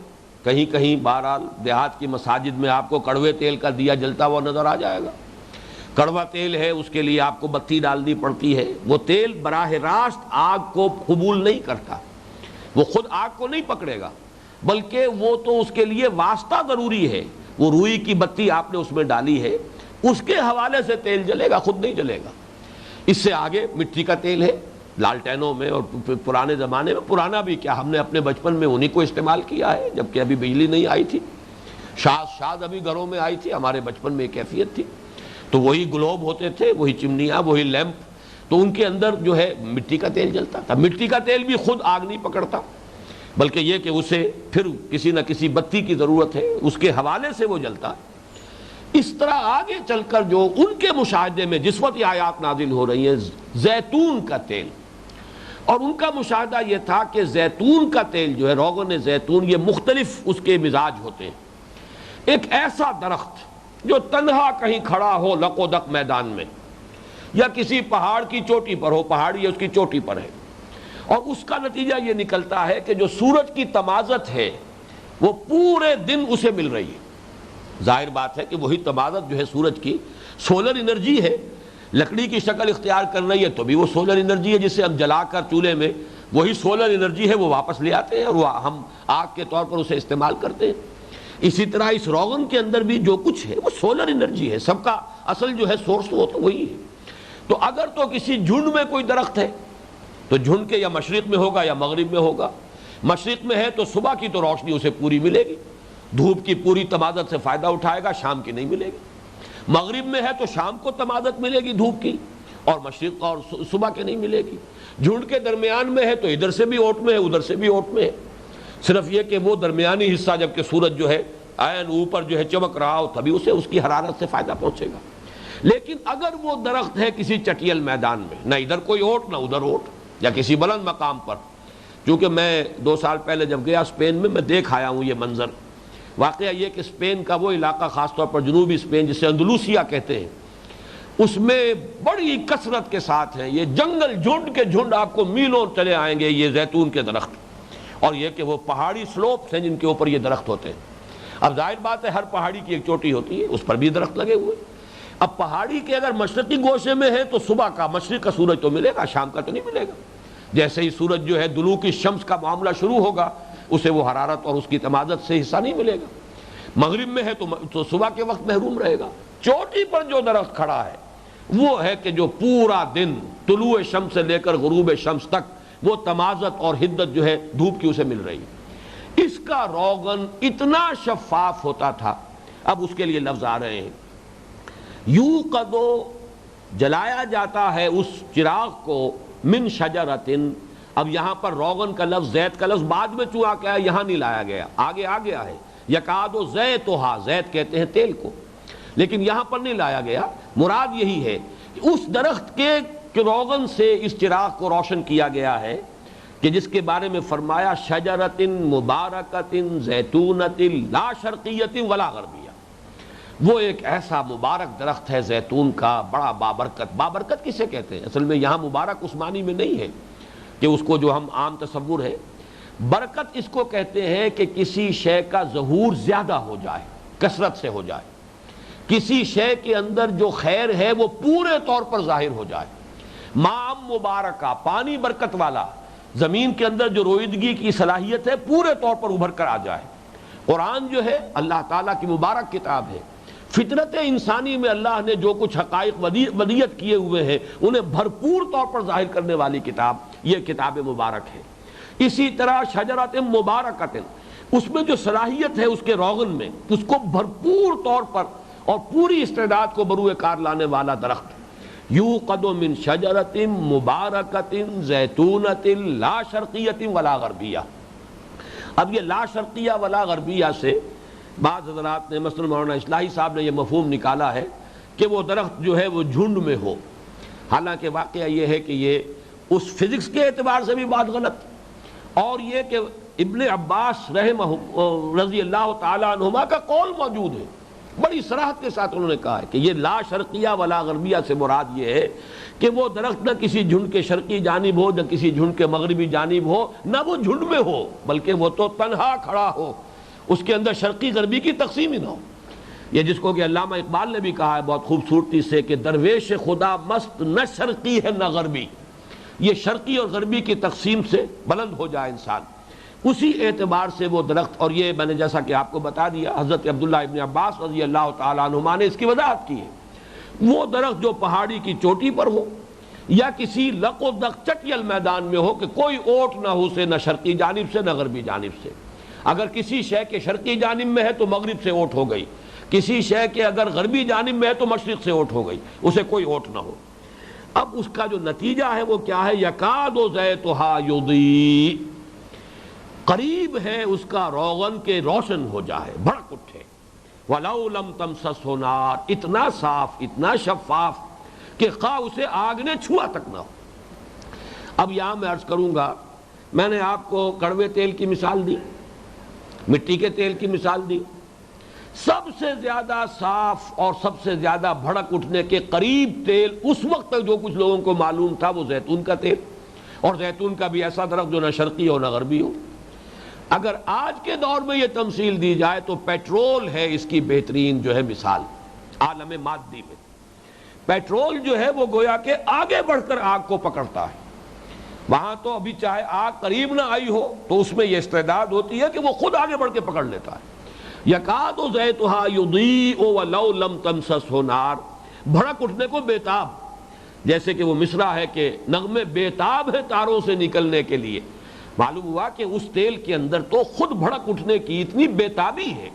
کہیں کہیں بہرحال دیہات کی مساجد میں آپ کو کڑوے تیل کا دیا جلتا ہوا نظر آ جائے گا۔ کڑوا تیل ہے، اس کے لیے آپ کو بتی ڈالنی پڑتی ہے۔ وہ تیل براہ راست آگ کو قبول نہیں کرتا، وہ خود آگ کو نہیں پکڑے گا، بلکہ وہ تو اس کے لیے واسطہ ضروری ہے۔ وہ روئی کی بتی آپ نے اس میں ڈالی ہے، اس کے حوالے سے تیل جلے گا، خود نہیں جلے گا۔ اس سے آگے مٹی کا تیل ہے، لالٹینوں میں اور پرانے زمانے میں، پرانا بھی کیا، ہم نے اپنے بچپن میں انہی کو استعمال کیا ہے جبکہ ابھی بجلی نہیں آئی تھی، شاز ابھی گھروں میں آئی تھی، ہمارے بچپن میں کیفیت تھی۔ تو وہی گلوب ہوتے تھے، وہی چمنیاں، وہی لیمپ، تو ان کے اندر جو ہے مٹی کا تیل جلتا تھا۔ مٹی کا تیل بھی خود آگ نہیں پکڑتا، بلکہ یہ کہ اسے پھر کسی نہ کسی بتی کی ضرورت ہے، اس کے حوالے سے وہ جلتا ہے۔ اس طرح آگے چل کر جو ان کے مشاہدے میں جس وقت یہ آیات نازل ہو رہی ہیں، زیتون کا تیل، اور ان کا مشاہدہ یہ تھا کہ زیتون کا تیل جو ہے، روغن زیتون، یہ مختلف اس کے مزاج ہوتے ہیں۔ ایک ایسا درخت جو تنہا کہیں کھڑا ہو لق و دق میدان میں، یا کسی پہاڑ کی چوٹی پر ہو، پہاڑی اس کی چوٹی پر ہے، اور اس کا نتیجہ یہ نکلتا ہے کہ جو سورج کی تمازت ہے وہ پورے دن اسے مل رہی ہے۔ ظاہر بات ہے کہ وہی تمازت جو ہے سورج کی سولر انرجی ہے، لکڑی کی شکل اختیار کر رہی ہے تو بھی وہ سولر انرجی ہے، جسے ہم جلا کر چولہے میں وہی سولر انرجی ہے وہ واپس لے آتے ہیں اور وہ ہم آگ کے طور پر اسے استعمال کرتے ہیں۔ اسی طرح اس روغن کے اندر بھی جو کچھ ہے وہ سولر انرجی ہے، سب کا اصل جو ہے سورس وہ تو وہی ہے۔ تو اگر تو کسی جھنڈ میں کوئی درخت ہے تو جھنڈ کے یا مشرق میں ہوگا یا مغرب میں ہوگا. مشرق میں ہے تو صبح کی تو روشنی اسے پوری ملے گی, دھوپ کی پوری تمادت سے فائدہ اٹھائے گا, شام کی نہیں ملے گی. مغرب میں ہے تو شام کو تمادت ملے گی دھوپ کی, اور مشرق اور صبح کے نہیں ملے گی. جھنڈ کے درمیان میں ہے تو ادھر سے بھی اوٹ میں ہے, ادھر سے بھی اوٹ میں ہے. صرف یہ کہ وہ درمیانی حصہ جب کہ سورج جو ہے عین اوپر جو ہے چمک رہا ہو تبھی اسے اس کی حرارت سے فائدہ پہنچے گا. لیکن اگر وہ درخت ہے کسی چٹیل میدان میں, نہ ادھر کوئی اوٹ نہ ادھر اوٹ, یا کسی بلند مقام پر, چونکہ میں 2 سال پہلے جب گیا اسپین میں دیکھ آیا ہوں یہ منظر. واقعہ یہ کہ اسپین کا وہ علاقہ, خاص طور پر جنوبی اسپین جسے اندلوسیا کہتے ہیں, اس میں بڑی کثرت کے ساتھ ہیں یہ جنگل, جھنڈ کے جھنڈ آپ کو میلوں چلے آئیں گے یہ زیتون کے درخت. اور یہ کہ وہ پہاڑی سلوپس ہیں جن کے اوپر یہ درخت ہوتے ہیں. اب ظاہر بات ہے ہر پہاڑی کی ایک چوٹی ہوتی ہے, اس پر بھی درخت لگے ہوئے. اب پہاڑی کے اگر مشرقی گوشے میں ہے تو صبح کا مشرق کا سورج تو ملے گا, شام کا تو نہیں ملے گا. جیسے ہی سورج جو ہے دلوک الشمس کا معاملہ شروع ہوگا اسے وہ حرارت اور اس کی تمادت سے حصہ نہیں ملے گا. مغرب میں ہے تو صبح کے وقت محروم رہے گا. چوٹی پر جو درخت کھڑا ہے وہ ہے کہ جو پورا دن طلوع شمس سے لے کر غروب شمس تک وہ تمازت اور حدت جو ہے دھوپ کی اسے مل رہی ہے. اس کا روغن اتنا شفاف ہوتا تھا. اب اس کے لیے لفظ آ رہے ہیں, یوقدو جلایا جاتا ہے اس چراغ کو من شجرتن. اب یہاں پر روغن کا لفظ, زیت کا لفظ بعد میں چوں آ کے آیا, یہاں نہیں لایا گیا, آگے آ گیا ہے. یکادو زیتھا, زیت کہتے ہیں تیل کو, لیکن یہاں پر نہیں لایا گیا. مراد یہی ہے اس درخت کے روغن سے اس چراغ کو روشن کیا گیا ہے کہ جس کے بارے میں فرمایا شجرۃ مبارکۃ زیتونۃ لا شرقیۃ ولا غربیہ. وہ ایک ایسا مبارک درخت ہے زیتون کا, بڑا بابرکت. بابرکت کسے کہتے ہیں؟ اصل میں یہاں مبارک اس معنی میں نہیں ہے کہ اس کو جو ہم عام تصور ہے. برکت اس کو کہتے ہیں کہ کسی شے کا ظہور زیادہ ہو جائے, کثرت سے ہو جائے. کسی شے کے اندر جو خیر ہے وہ پورے طور پر ظاہر ہو جائے. ماء مبارکہ, پانی برکت والا, زمین کے اندر جو رویدگی کی صلاحیت ہے پورے طور پر ابھر کر آ جائے. قرآن جو ہے اللہ تعالیٰ کی مبارک کتاب ہے. فطرت انسانی میں اللہ نے جو کچھ حقائق ودیت کیے ہوئے ہیں انہیں بھرپور طور پر ظاہر کرنے والی کتاب یہ کتاب مبارک ہے. اسی طرح شجرۃ مبارکۃ, اس میں جو صلاحیت ہے اس کے روغن میں, اس کو بھرپور طور پر اور پوری استعداد کو بروئے کار لانے والا درخت. یوقد من شجرۃ مبارکۃ زیتونۃ لا شرقیۃ ولا غربیہ. اب یہ لا شرقیہ ولا غربیہ سے بعض حضرات نے, مثلا مولانا اصلاحی صاحب نے یہ مفہوم نکالا ہے کہ وہ درخت جو ہے وہ جھنڈ میں ہو. حالانکہ واقعہ یہ ہے کہ یہ اس فزکس کے اعتبار سے بھی بات غلط, اور یہ کہ ابن عباس رضی اللہ تعالی عنہما کا قول موجود ہے, بڑی صراحت کے ساتھ انہوں نے کہا ہے کہ یہ لا شرقیہ ولا غربیہ سے مراد یہ ہے کہ وہ درخت نہ کسی جھنڈ کے شرقی جانب ہو نہ کسی جھنڈ کے مغربی جانب ہو, نہ وہ جھنڈ میں ہو, بلکہ وہ تو تنہا کھڑا ہو, اس کے اندر شرقی غربی کی تقسیم ہی نہ ہو. یہ جس کو کہ علامہ اقبال نے بھی کہا ہے بہت خوبصورتی سے کہ درویش خدا مست نہ شرقی ہے نہ غربی. یہ شرقی اور غربی کی تقسیم سے بلند ہو جائے انسان, اسی اعتبار سے وہ درخت. اور یہ میں نے جیسا کہ آپ کو بتا دیا حضرت عبداللہ ابن عباس رضی اللہ تعالیٰ عنہما نے اس کی وضاحت کی ہے. وہ درخت جو پہاڑی کی چوٹی پر ہو یا کسی لق و دق چٹیل میدان میں ہو کہ کوئی اوٹ نہ ہو اسے, نہ شرقی جانب سے نہ غربی جانب سے. اگر کسی شے کے شرقی جانب میں ہے تو مغرب سے اوٹ ہو گئی, کسی شے کے اگر غربی جانب میں ہے تو مشرق سے اوٹ ہو گئی, اسے کوئی اوٹ نہ ہو. اب اس کا جو نتیجہ ہے وہ کیا ہے؟ یکاد زیتھا یضیء, قریب ہے اس کا روغن کے روشن ہو جائے, بھڑک اٹھے. وَلَوْ لَمْ تَمْسَسْهُ نَارٌ, اتنا صاف اتنا شفاف کہ خواہ اسے آگ نے چھوا تک نہ ہو. اب یہاں میں عرض کروں گا, میں نے آپ کو کڑوے تیل کی مثال دی, مٹی کے تیل کی مثال دی. سب سے زیادہ صاف اور سب سے زیادہ بھڑک اٹھنے کے قریب تیل اس وقت تک جو کچھ لوگوں کو معلوم تھا وہ زیتون کا تیل, اور زیتون کا بھی ایسا درخت جو نہ شرقی ہو نہ غربی ہو. اگر آج کے دور میں یہ تمثیل دی جائے تو پیٹرول ہے اس کی بہترین جو ہے مثال عالم مادی میں. پیٹرول جو ہے وہ گویا کہ آگے بڑھ کر آگ کو پکڑتا ہے. وہاں تو ابھی چاہے آگ قریب نہ آئی ہو تو اس میں یہ استعداد ہوتی ہے کہ وہ خود آگے بڑھ کے پکڑ لیتا ہے. یکاد زیتھا یضیء ولو لم تمسسہ نار, بھڑک اٹھنے کو بیتاب. جیسے کہ وہ مصرع ہے کہ نغمے بےتاب ہے تاروں سے نکلنے کے لیے. معلوم ہوا کہ اس تیل کے اندر تو خود بھڑک اٹھنے کی اتنی بےتابی ہے،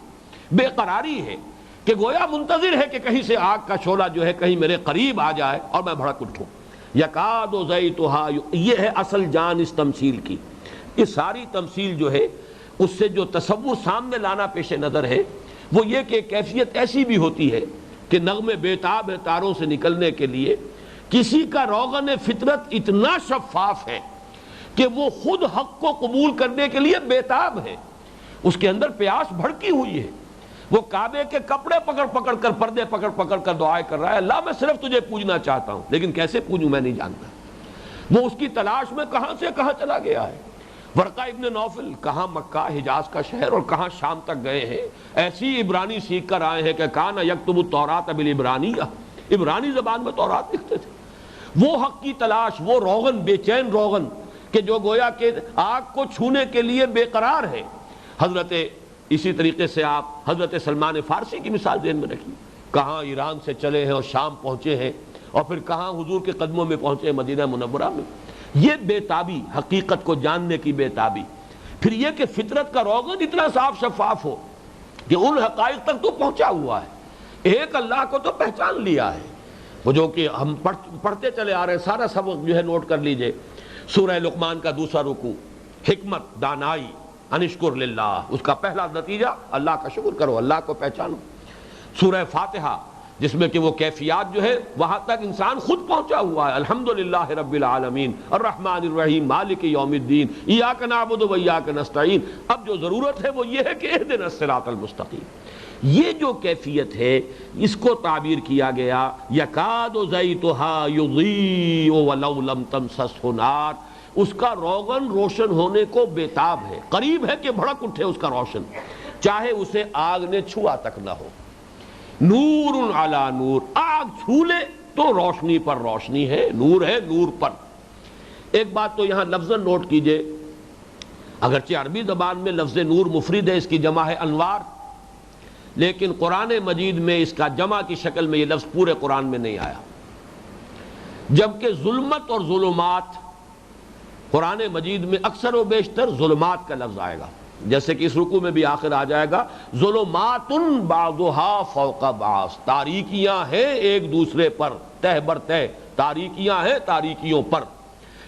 بے قراری ہے کہ گویا منتظر ہے کہ کہیں سے آگ کا شعلہ جو ہے کہیں میرے قریب آ جائے اور میں بھڑک اٹھوں. یکاد زیتھا، یہ ہے اصل جان اس تمثیل کی. یہ ساری تمثیل جو ہے اس سے جو تصور سامنے لانا پیش نظر ہے وہ یہ کہ کیفیت ایسی بھی ہوتی ہے کہ نغمے بےتاب ہے تاروں سے نکلنے کے لیے. کسی کا روغن فطرت اتنا شفاف ہے کہ وہ خود حق کو قبول کرنے کے لیے بےتاب ہے، اس کے اندر پیاس بھڑکی ہوئی ہے. وہ کعبے کے کپڑے پکڑ پکڑ کر، پردے پکڑ پکڑ کر دعائیں کر رہا ہے، اللہ میں صرف تجھے پوجنا چاہتا ہوں، لیکن کیسے پوجوں میں نہیں جانتا. وہ اس کی تلاش میں کہاں سے کہاں چلا گیا ہے. ورقہ ابن نوفل کہاں مکہ حجاز کا شہر اور کہاں شام تک گئے ہیں، ایسی عبرانی سیکھ کر آئے ہیں کہ کان یکتب التوراۃ بالعبرانیہ، عبرانی زبان میں تورات لکھتے تھے. وہ حق کی تلاش، وہ روغن، بے چین روغن کہ جو گویا کہ آگ کو چھونے کے لیے بے قرار ہے. حضرت اسی طریقے سے آپ حضرت سلمان فارسی کی مثال ذہن میں رکھیے، کہاں ایران سے چلے ہیں اور شام پہنچے ہیں اور پھر کہاں حضور کے قدموں میں پہنچے ہیں مدینہ منورہ میں. یہ بے تابی، حقیقت کو جاننے کی بے تابی. پھر یہ کہ فطرت کا روغن اتنا صاف شفاف ہو کہ ان حقائق تک تو پہنچا ہوا ہے، ایک اللہ کو تو پہچان لیا ہے. وہ جو کہ ہم پڑھتے چلے آ رہے ہیں، سارا سبق جو ہے نوٹ کر لیجئے. سورہ لقمان کا دوسرا رکوع، حکمت، دانائی، انشکر للہ، اس کا پہلا نتیجہ اللہ کا شکر کرو، اللہ کو پہچانو. سورہ فاتحہ جس میں کہ وہ کیفیات جو ہے وہاں تک انسان خود پہنچا ہوا ہے. الحمدللہ رب العالمین الرحمن الرحیم مالک یوم الدین ایاک نعبد و ایاک نستعین. اب جو ضرورت ہے وہ یہ ہے کہ اہدنا الصراط المستقیم. یہ جو کیفیت ہے اس کو تعبیر کیا گیا یکاد زیتھا یضیء ولو لم تمسسہ نار. اس کا روغن روشن ہونے کو بےتاب ہے، قریب ہے کہ بھڑک اٹھے اس کا روشن، چاہے اسے آگ نے چھوا تک نہ ہو. نور علی نور، آگ چھو لے تو روشنی پر روشنی ہے، نور ہے نور پر. ایک بات تو یہاں لفظاً نوٹ کیجئے، اگرچہ عربی زبان میں لفظ نور مفرد ہے، اس کی جمع ہے انوار، لیکن قرآن مجید میں اس کا جمع کی شکل میں یہ لفظ پورے قرآن میں نہیں آیا. جبکہ ظلمت اور ظلمات قرآن مجید میں اکثر و بیشتر ظلمات کا لفظ آئے گا، جیسے کہ اس رکوع میں بھی آخر آ جائے گا ظلمات بعضها فوق بعض، تاریکیاں ہیں ایک دوسرے پر، تہ بر تہ تاریکیاں ہیں تاریکیوں پر.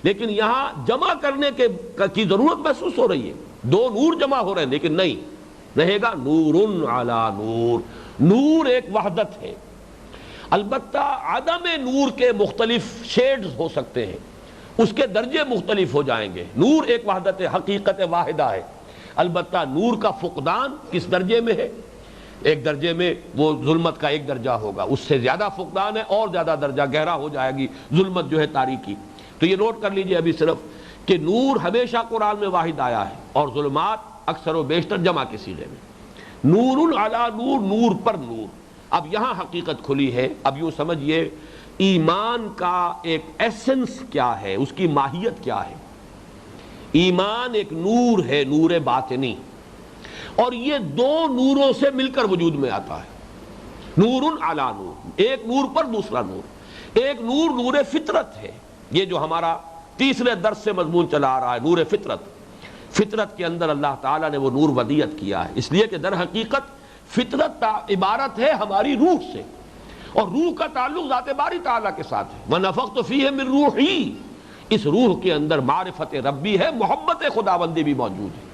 لیکن یہاں جمع کرنے کی ضرورت محسوس ہو رہی ہے، دو نور جمع ہو رہے ہیں، لیکن نہیں، رہے گا نور علی نور. نور ایک وحدت ہے. البتہ عدم نور کے مختلف شیڈز ہو سکتے ہیں، اس کے درجے مختلف ہو جائیں گے. نور ایک وحدت ہے، حقیقت واحدہ ہے. البتہ نور کا فقدان کس درجے میں ہے؟ ایک درجے میں وہ ظلمت کا ایک درجہ ہوگا، اس سے زیادہ فقدان ہے اور زیادہ درجہ گہرا ہو جائے گی ظلمت جو ہے تاریکی. تو یہ نوٹ کر لیجئے ابھی صرف کہ نور ہمیشہ قرآن میں واحد آیا ہے اور ظلمات اکثر و بیشتر جمع کے صیغے میں. نور علی نور، نور پر نور. اب یہاں حقیقت کھلی ہے. اب یوں سمجھئے ایمان کا ایک ایسنس کیا ہے، اس کی ماہیت کیا ہے. ایمان ایک نور ہے، نور باطنی، اور یہ دو نوروں سے مل کر وجود میں آتا ہے. نور علی نور، ایک نور پر دوسرا نور. ایک نور نور فطرت ہے، یہ جو ہمارا تیسرے درس سے مضمون چلا آ رہا ہے، نور فطرت. فطرت کے اندر اللہ تعالیٰ نے وہ نور ودیت کیا ہے، اس لیے کہ در حقیقت فطرت عبارت ہے ہماری روح سے، اور روح کا تعلق ذات باری تعالیٰ کے ساتھ ہے. وَنَفَخْتُ فِيهِ مِن رُوحِي، اس روح کے اندر معرفت ربی ہے، محبت خداوندی بھی موجود ہے.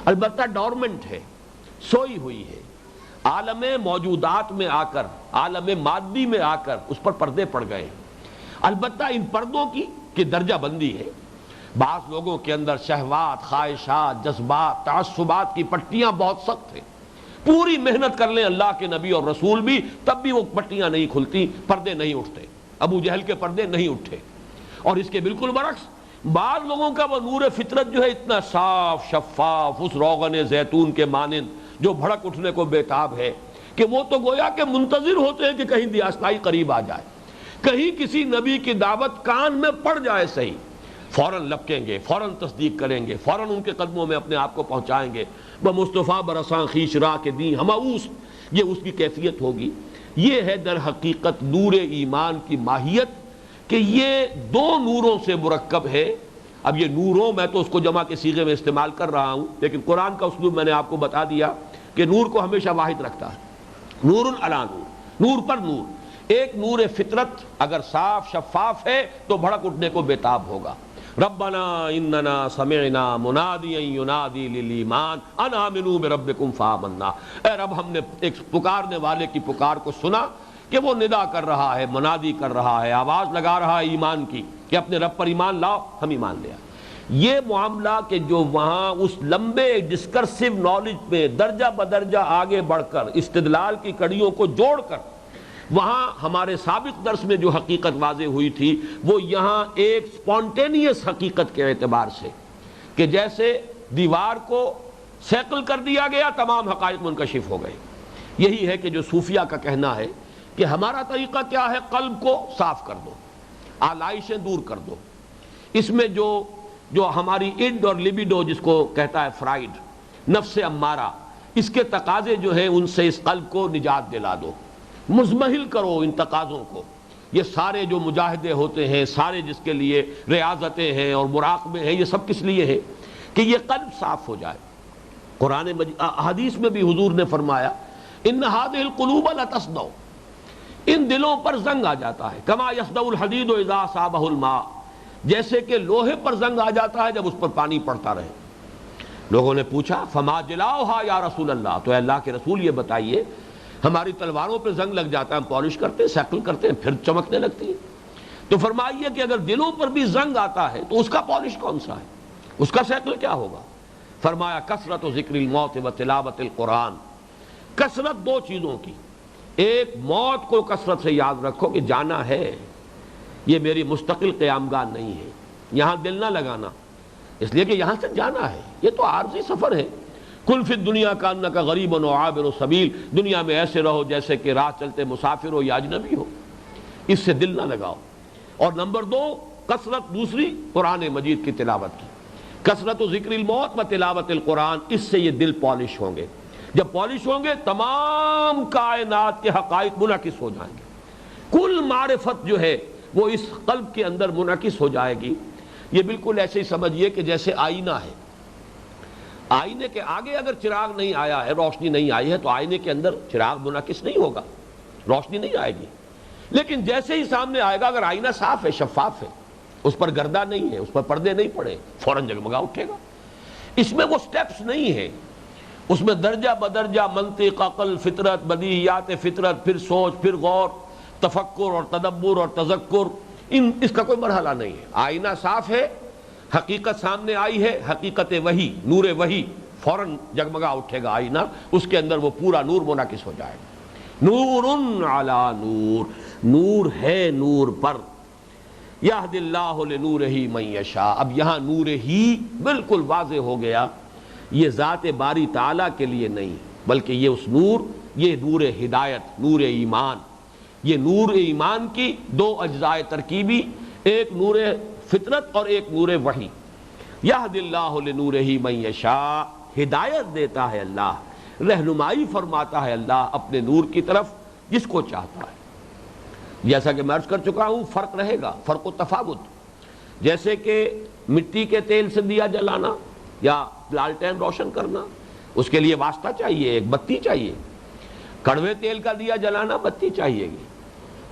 البتہ ڈورمنٹ ہے، سوئی ہوئی ہے. عالم موجودات میں آ کر، عالم مادی میں آ کر اس پر پردے پڑ گئے. البتہ ان پردوں کی درجہ بندی ہے. بعض لوگوں کے اندر شہوات، خواہشات، جذبات، تعصبات کی پٹیاں بہت سخت ہیں. پوری محنت کر لیں اللہ کے نبی اور رسول بھی، تب بھی وہ پٹیاں نہیں کھلتی، پردے نہیں اٹھتے. ابو جہل کے پردے نہیں اٹھے. اور اس کے بالکل برعکس بعض لوگوں کا وہ نور فطرت جو ہے اتنا صاف شفاف، اس روغن زیتون کے مانند جو بھڑک اٹھنے کو بےتاب ہے کہ وہ تو گویا کہ منتظر ہوتے ہیں کہ کہیں دیاسنائی قریب آ جائے، کہیں کسی نبی کی دعوت کان میں پڑ جائے صحیح، فوراً لپکیں گے، فوراً تصدیق کریں گے، فوراً ان کے قدموں میں اپنے آپ کو پہنچائیں گے. بمصطفیٰ برساں خیش راہ کے دین ہماؤس، یہ اس کی کیفیت ہوگی. یہ ہے در حقیقت نور ایمان کی ماہیت کہ یہ دو نوروں سے مرکب ہے. اب یہ نوروں، میں تو اس کو جمع کے صیغے میں استعمال کر رہا ہوں، لیکن قرآن کا اسلوب میں نے آپ کو بتا دیا کہ نور کو ہمیشہ واحد رکھتا ہے. نور علی نور، نور پر نور. ایک نور فطرت اگر صاف شفاف ہے تو بھڑک اٹھنے کو بےتاب ہوگا. ربنا اننا سمعنا منادیا ینادی للایمان ان آمنوا بربکم فآمنا. اے رب، ہم نے ایک پکارنے والے کی پکار کو سنا کہ وہ ندا کر رہا ہے، منادی کر رہا ہے، آواز لگا رہا ہے ایمان کی کہ اپنے رب پر ایمان لاؤ. ہم ایمان لے آئے. یہ معاملہ کہ جو وہاں اس لمبے ڈسکرسو نالج میں درجہ بدرجہ آگے بڑھ کر استدلال کی کڑیوں کو جوڑ کر وہاں ہمارے سابق درس میں جو حقیقت واضح ہوئی تھی، وہ یہاں ایک سپونٹینیس حقیقت کے اعتبار سے کہ جیسے دیوار کو سیکل کر دیا گیا، تمام حقائق منکشف ہو گئے. یہی ہے کہ جو صوفیہ کا کہنا ہے کہ ہمارا طریقہ کیا ہے، قلب کو صاف کر دو، آلائشیں دور کر دو. اس میں جو ہماری اڈ اور لبیڈو جس کو کہتا ہے فرائڈ، نفس امارہ، اس کے تقاضے جو ہیں ان سے اس قلب کو نجات دلا دو، مزمحل کرو ان تقاضوں کو. یہ سارے جو مجاہدے ہوتے ہیں، سارے جس کے لیے ریاضتیں ہیں اور مراقبے ہیں، یہ سب کس لیے ہے؟ کہ یہ قلب صاف ہو جائے. قرآن حدیث میں بھی حضور نے فرمایا ان هذه القلوب لتصدع، ان دلوں پر زنگ آ جاتا ہے. کما یصدع الحدید اذا اصابہ الماء، جیسے کہ لوہے پر زنگ آ جاتا ہے جب اس پر پانی پڑتا رہے. لوگوں نے پوچھا فما جلاؤھا یا رسول اللہ، تو اے اللہ کے رسول یہ بتائیے، ہماری تلواروں پہ زنگ لگ جاتا ہے، ہم پالش کرتے ہیں، سیکل کرتے ہیں، پھر چمکنے لگتی ہے. تو فرمائیے کہ اگر دلوں پر بھی زنگ آتا ہے تو اس کا پالش کون سا ہے، اس کا سیکل کیا ہوگا؟ فرمایا کثرت ذکر الموت و تلاوت القرآن. کثرت دو چیزوں کی، ایک موت کو کثرت سے یاد رکھو کہ جانا ہے، یہ میری مستقل قیام گاہ نہیں ہے، یہاں دل نہ لگانا، اس لیے کہ یہاں سے جانا ہے، یہ تو عارضی سفر ہے. کل فی الدنیا کانک غریب و عابر سبیل، دنیا میں ایسے رہو جیسے کہ راہ چلتے مسافر ہو یا اجنبی ہو، اس سے دل نہ لگاؤ. اور نمبر دو، کثرت دوسری قرآن مجید کی تلاوت کی، کثرت و ذکر الموت و تلاوت القرآن، اس سے یہ دل پالش ہوں گے. جب پالش ہوں گے تمام کائنات کے حقائق منعکس ہو جائیں گے. کل معرفت جو ہے وہ اس قلب کے اندر منعکس ہو جائے گی. یہ بالکل ایسے ہی سمجھیے کہ جیسے آئینہ ہے، آئینے کے آگے اگر چراغ نہیں آیا ہے، روشنی نہیں آئی ہے، تو آئینے کے اندر چراغ منعکس نہیں ہوگا، روشنی نہیں آئے گی. لیکن جیسے ہی سامنے آئے گا، اگر آئینہ صاف ہے، شفاف ہے، اس پر گردہ نہیں ہے، اس پر پردے نہیں پڑے، فوراً جگمگا اٹھے گا. اس میں وہ سٹیپس نہیں ہیں، اس میں درجہ بدرجہ منطق، عقل، فطرت، بدیہیات فطرت، پھر سوچ، پھر غور، تفکر اور تدبر اور تذکر، اس کا کوئی مرحلہ نہیں ہے. آئینہ صاف ہے، حقیقت سامنے آئی ہے، حقیقت وحی، نور وحی، فوراً جگمگا اٹھے گا آئینہ، اس کے اندر وہ پورا نور منعکس ہو جائے گا. نور علی نور، نور ہے نور پر. یہدی اللہ لنورہ من یشاء. اب یہاں نور ہی بالکل واضح ہو گیا، یہ ذات باری تعالیٰ کے لیے نہیں، بلکہ یہ اس نور، یہ نور ہدایت، نور ایمان. یہ نور ایمان کی دو اجزاء ترکیبی، ایک نور فطرت اور ایک نور وحی. یہدی اللہ لنورہ من یشاء، ہدایت دیتا ہے اللہ، رہنمائی فرماتا ہے اللہ اپنے نور کی طرف جس کو چاہتا ہے. جیسا کہ میں عرض کر چکا ہوں، فرق رہے گا، فرق و تفاوت. جیسے کہ مٹی کے تیل سے دیا جلانا یا لالٹین روشن کرنا، اس کے لیے واسطہ چاہیے، ایک بتی چاہیے. کڑوے تیل کا دیا جلانا، بتی چاہیے گی.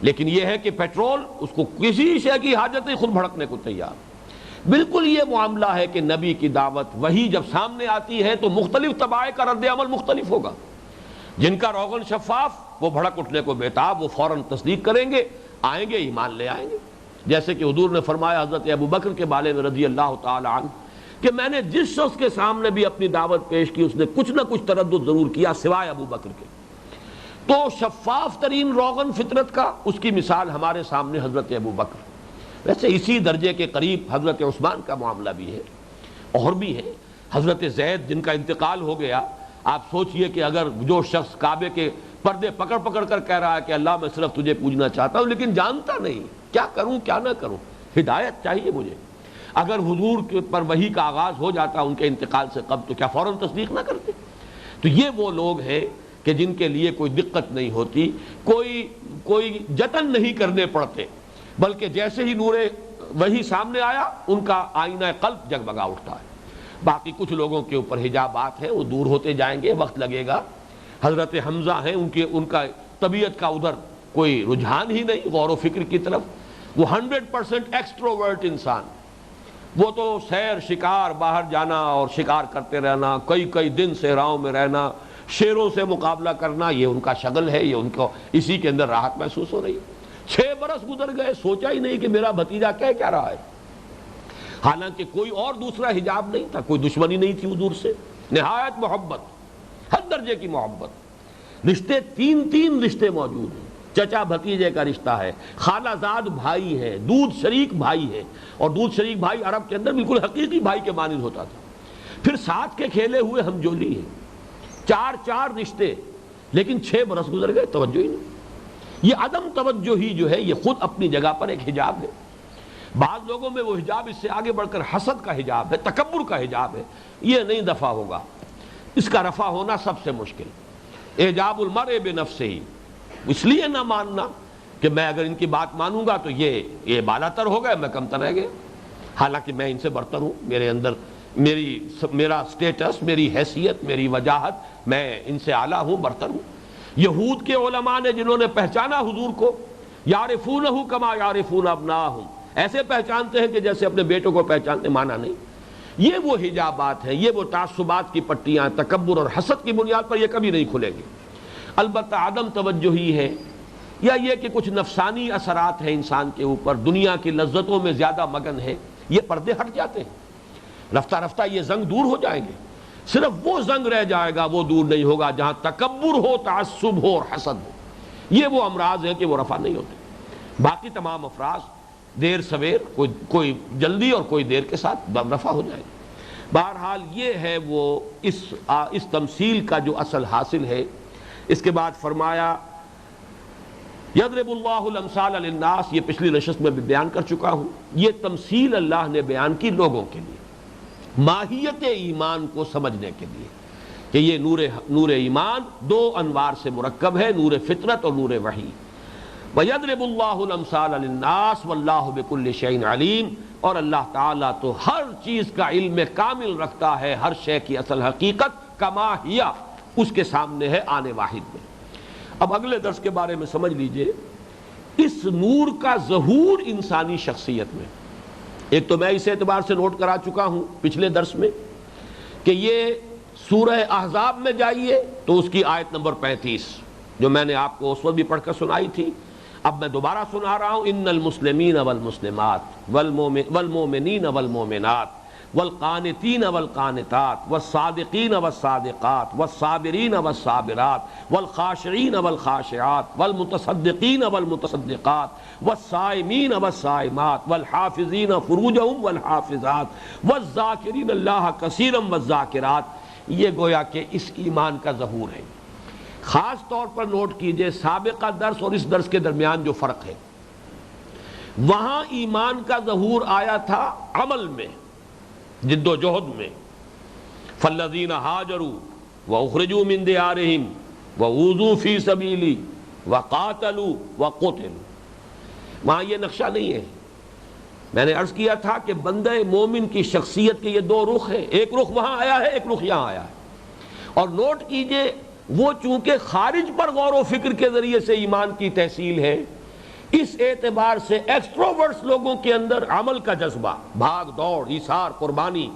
لیکن یہ ہے کہ پیٹرول، اس کو کسی شے کی حاجت نہیں، خود بھڑکنے کو تیار. بالکل یہ معاملہ ہے کہ نبی کی دعوت وہی جب سامنے آتی ہے تو مختلف طبائع کا رد عمل مختلف ہوگا. جن کا روغن شفاف، وہ بھڑک اٹھنے کو بےتاب، وہ فوراً تصدیق کریں گے، آئیں گے، ایمان لے آئیں گے. جیسے کہ حضور نے فرمایا حضرت ابو بکر کے بارے میں رضی اللہ تعالی عنہ کہ میں نے جس شخص کے سامنے بھی اپنی دعوت پیش کی، اس نے کچھ نہ کچھ تردد ضرور کیا سوائے ابو بکر کے. تو شفاف ترین روغن فطرت کا، اس کی مثال ہمارے سامنے حضرت ابو بکر. ویسے اسی درجے کے قریب حضرت عثمان کا معاملہ بھی ہے، اور بھی ہے. حضرت زید جن کا انتقال ہو گیا، آپ سوچئے کہ اگر جو شخص کعبے کے پردے پکڑ پکڑ کر کہہ رہا ہے کہ اللہ میں صرف تجھے پوجنا چاہتا ہوں، لیکن جانتا نہیں کیا کروں کیا نہ کروں، ہدایت چاہیے مجھے. اگر حضور پر وحی کا آغاز ہو جاتا ان کے انتقال سے قبل، تو کیا فوراً تصدیق نہ کرتے؟ تو یہ وہ لوگ ہیں کہ جن کے لیے کوئی دقت نہیں ہوتی، کوئی جتن نہیں کرنے پڑتے. بلکہ جیسے ہی نور وہی سامنے آیا ان کا آئینہ قلب جگمگا اٹھتا ہے۔ باقی کچھ لوگوں کے اوپر حجابات ہیں، وہ دور ہوتے جائیں گے، وقت لگے گا۔ حضرت حمزہ ہیں، ان کا طبیعت کا ادھر کوئی رجحان ہی نہیں غور و فکر کی طرف، وہ 100% ایکسٹروورٹ انسان، وہ تو سیر شکار، باہر جانا اور شکار کرتے رہنا، کئی دن صحراؤں میں رہنا، شیروں سے مقابلہ کرنا، یہ ان کا شغل ہے، یہ ان کو اسی کے اندر راحت محسوس ہو رہی ہے۔ 6 برس گزر گئے، سوچا ہی نہیں کہ میرا بھتیجا کہہ کیا رہا ہے، حالانکہ کوئی اور دوسرا حجاب نہیں تھا، کوئی دشمنی نہیں تھی حضور سے، نہایت محبت، ہر درجے کی محبت۔ رشتے تین رشتے موجود ہیں، چچا بھتیجے کا رشتہ ہے، خالہ زاد بھائی ہے، دودھ شریک بھائی ہے، اور دودھ شریک بھائی عرب کے اندر بالکل حقیقی بھائی کے مانند ہوتا تھا۔ پھر ساتھ کے کھیلے ہوئے ہم جولی ہیں، چار رشتے، لیکن 6 برس گزر گئے، توجہ ہی نہیں۔ یہ عدم توجہی جو ہے یہ خود اپنی جگہ پر ایک حجاب ہے۔ بعض لوگوں میں وہ حجاب اس سے آگے بڑھ کر حسد کا حجاب ہے، تکبر کا حجاب ہے، یہ نہیں دفع ہوگا، اس کا رفع ہونا سب سے مشکل۔ اعجاب المرء بنفسہ ہی، اس لیے نہ ماننا کہ میں اگر ان کی بات مانوں گا تو یہ بالا تر ہو گئے، میں کم تر رہ گیا، حالانکہ میں ان سے برتر ہوں، میرے اندر میرا سٹیٹس، میری حیثیت، میری وجاہت، میں ان سے اعلیٰ ہوں، برتر ہوں۔ یہود کے علماء نے جنہوں نے پہچانا حضور کو، یعرفونہ کما یعرفون ابناہم، ایسے پہچانتے ہیں کہ جیسے اپنے بیٹوں کو پہچانتے، مانا نہیں۔ یہ وہ حجابات ہیں، یہ وہ تعصبات کی پٹیاں، تکبر اور حسد کی بنیاد پر یہ کبھی نہیں کھلیں گے۔ البتہ عدم توجہی ہے، یا یہ کہ کچھ نفسانی اثرات ہیں انسان کے اوپر، دنیا کی لذتوں میں زیادہ مگن ہے، یہ پردے ہٹ جاتے ہیں، رفتہ رفتہ یہ زنگ دور ہو جائیں گے۔ صرف وہ زنگ رہ جائے گا، وہ دور نہیں ہوگا جہاں تکبر ہو، تعصب ہو اور حسد ہو۔ یہ وہ امراض ہیں کہ وہ رفع نہیں ہوتے۔ باقی تمام افراز دیر سویر، کوئی جلدی اور کوئی دیر کے ساتھ رفع ہو جائے گا۔ بہرحال یہ ہے وہ اس تمثیل کا جو اصل حاصل ہے۔ اس کے بعد فرمایا یضرب اللہ الامثال للناس، یہ پچھلی نشست میں بھی بیان کر چکا ہوں، یہ تمثیل اللہ نے بیان کی لوگوں کے لیے، ماہیت ایمان کو سمجھنے کے لیے، کہ یہ نور ایمان 2 انوار سے مرکب ہے، نور فطرت اور نور وحی۔ وَيَضْرِبُ اللَّهُ الْأَمْثَالَ لِلنَّاسِ وَاللَّهُ بِكُلِّ شَيْءٍ عَلِيمٌ، اور اللہ تعالیٰ تو ہر چیز کا علم کامل رکھتا ہے، ہر شے کی اصل حقیقت کما ہیا اس کے سامنے ہے آنے واحد میں۔ اب اگلے درس کے بارے میں سمجھ لیجئے، اس نور کا ظہور انسانی شخصیت میں، ایک تو میں اس اعتبار سے نوٹ کرا چکا ہوں پچھلے درس میں کہ یہ سورہ احزاب میں جائیے تو اس کی آیت نمبر 35 جو میں نے آپ کو اس وقت بھی پڑھ کر سنائی تھی، اب میں دوبارہ سنا رہا ہوں، ان المسلمین والمسلمات والمؤمنین والمؤمنات والقانتین والقانتات والصادقین والصادقات والصابرین والصابرات والخاشعین والخاشعات والمتصدقین والمتصدقات والصائمین والصائمات والحافظین فروجہم والحافظات والذاکرین اللہ کثیرا والذاکرات، یہ گویا کہ اس ایمان کا ظہور ہے۔ خاص طور پر نوٹ کیجئے سابقہ درس اور اس درس کے درمیان جو فرق ہے، وہاں ایمان کا ظہور آیا تھا عمل میں، جد و جہد میں، فالذین ہاجروا واخرجوا من دیارہم واوذوا فی سبیلی وقاتلوا وقتلوا، وہاں یہ نقشہ نہیں ہے۔ میں نے عرض کیا تھا کہ بندہ مومن کی شخصیت کے یہ 2 رخ ہیں، ایک رخ وہاں آیا ہے، ایک رخ یہاں آیا ہے، اور نوٹ کیجئے وہ چونکہ خارج پر غور و فکر کے ذریعے سے ایمان کی تحصیل ہے، اس اعتبار سے ایکسٹروورٹس لوگوں کے اندر عمل کا جذبہ، بھاگ دوڑ، ایثار، قربانی،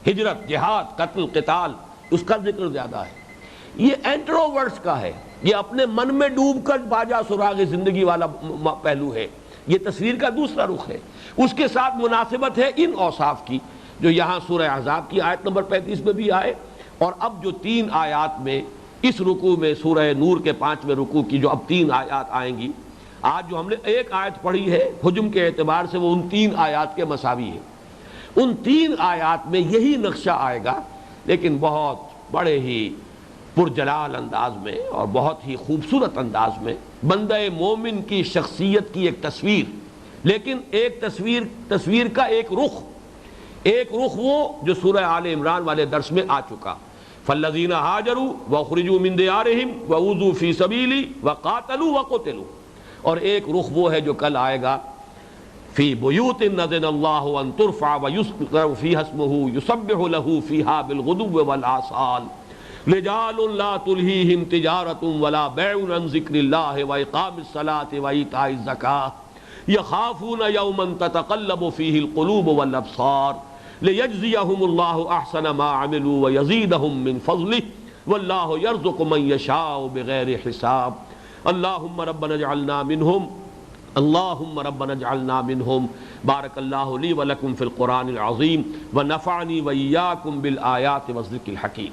ہجرت، جہاد، قتل، قتال، اس کا ذکر زیادہ ہے۔ یہ انٹروورٹس کا ہے، یہ اپنے من میں ڈوب کر باجا سراغ زندگی والا پہلو ہے، یہ تصویر کا دوسرا رخ ہے۔ اس کے ساتھ مناسبت ہے ان اوصاف کی جو یہاں سورہ احزاب کی آیت نمبر 35 میں بھی آئے، اور اب جو 3 آیات میں اس رکوع میں سورہ نور کے 5ویں رکوع کی جو اب 3 آیات آئیں گی، آج جو ہم نے ایک آیت پڑھی ہے حجم کے اعتبار سے وہ ان 3 آیات کے مساوی ہے۔ ان 3 آیات میں یہی نقشہ آئے گا، لیکن بہت بڑے ہی پرجلال انداز میں اور بہت ہی خوبصورت انداز میں بندہ مومن کی شخصیت کی ایک تصویر، لیکن ایک تصویر کا ایک رخ وہ جو سورہ آل عمران والے درس میں آ چکا، فالذین ہاجروا واخرجوا من دیارہم واوذوا فی سبیلی وقاتلوا وقتلوا، اور ایک رخ وہ ہے جو کل آئے گا، فی بیوت اذن اللہ ان ترفع ویذکر فیہا اسمہ یسبح لہ فیہا بالغدو والآصال رجال لا تلہیہم تجارۃ ولا بیع عن ذکر اللہ واقام الصلاۃ وایتاء الزکاۃ یخافون یوما تتقلب فیہ القلوب والابصار لیجزیہم اللہ احسن ما عملوا ویزیدہم من فضلہ واللہ یرزق من یشاء بغیر حساب اللہم ربنا اجعلنا منہم اللہم ربنا اجعلنا منہم بارک اللہ لی ولکم فی القرآن العظیم ونفعنی وإیاکم بالآیات والذکر الحکیم.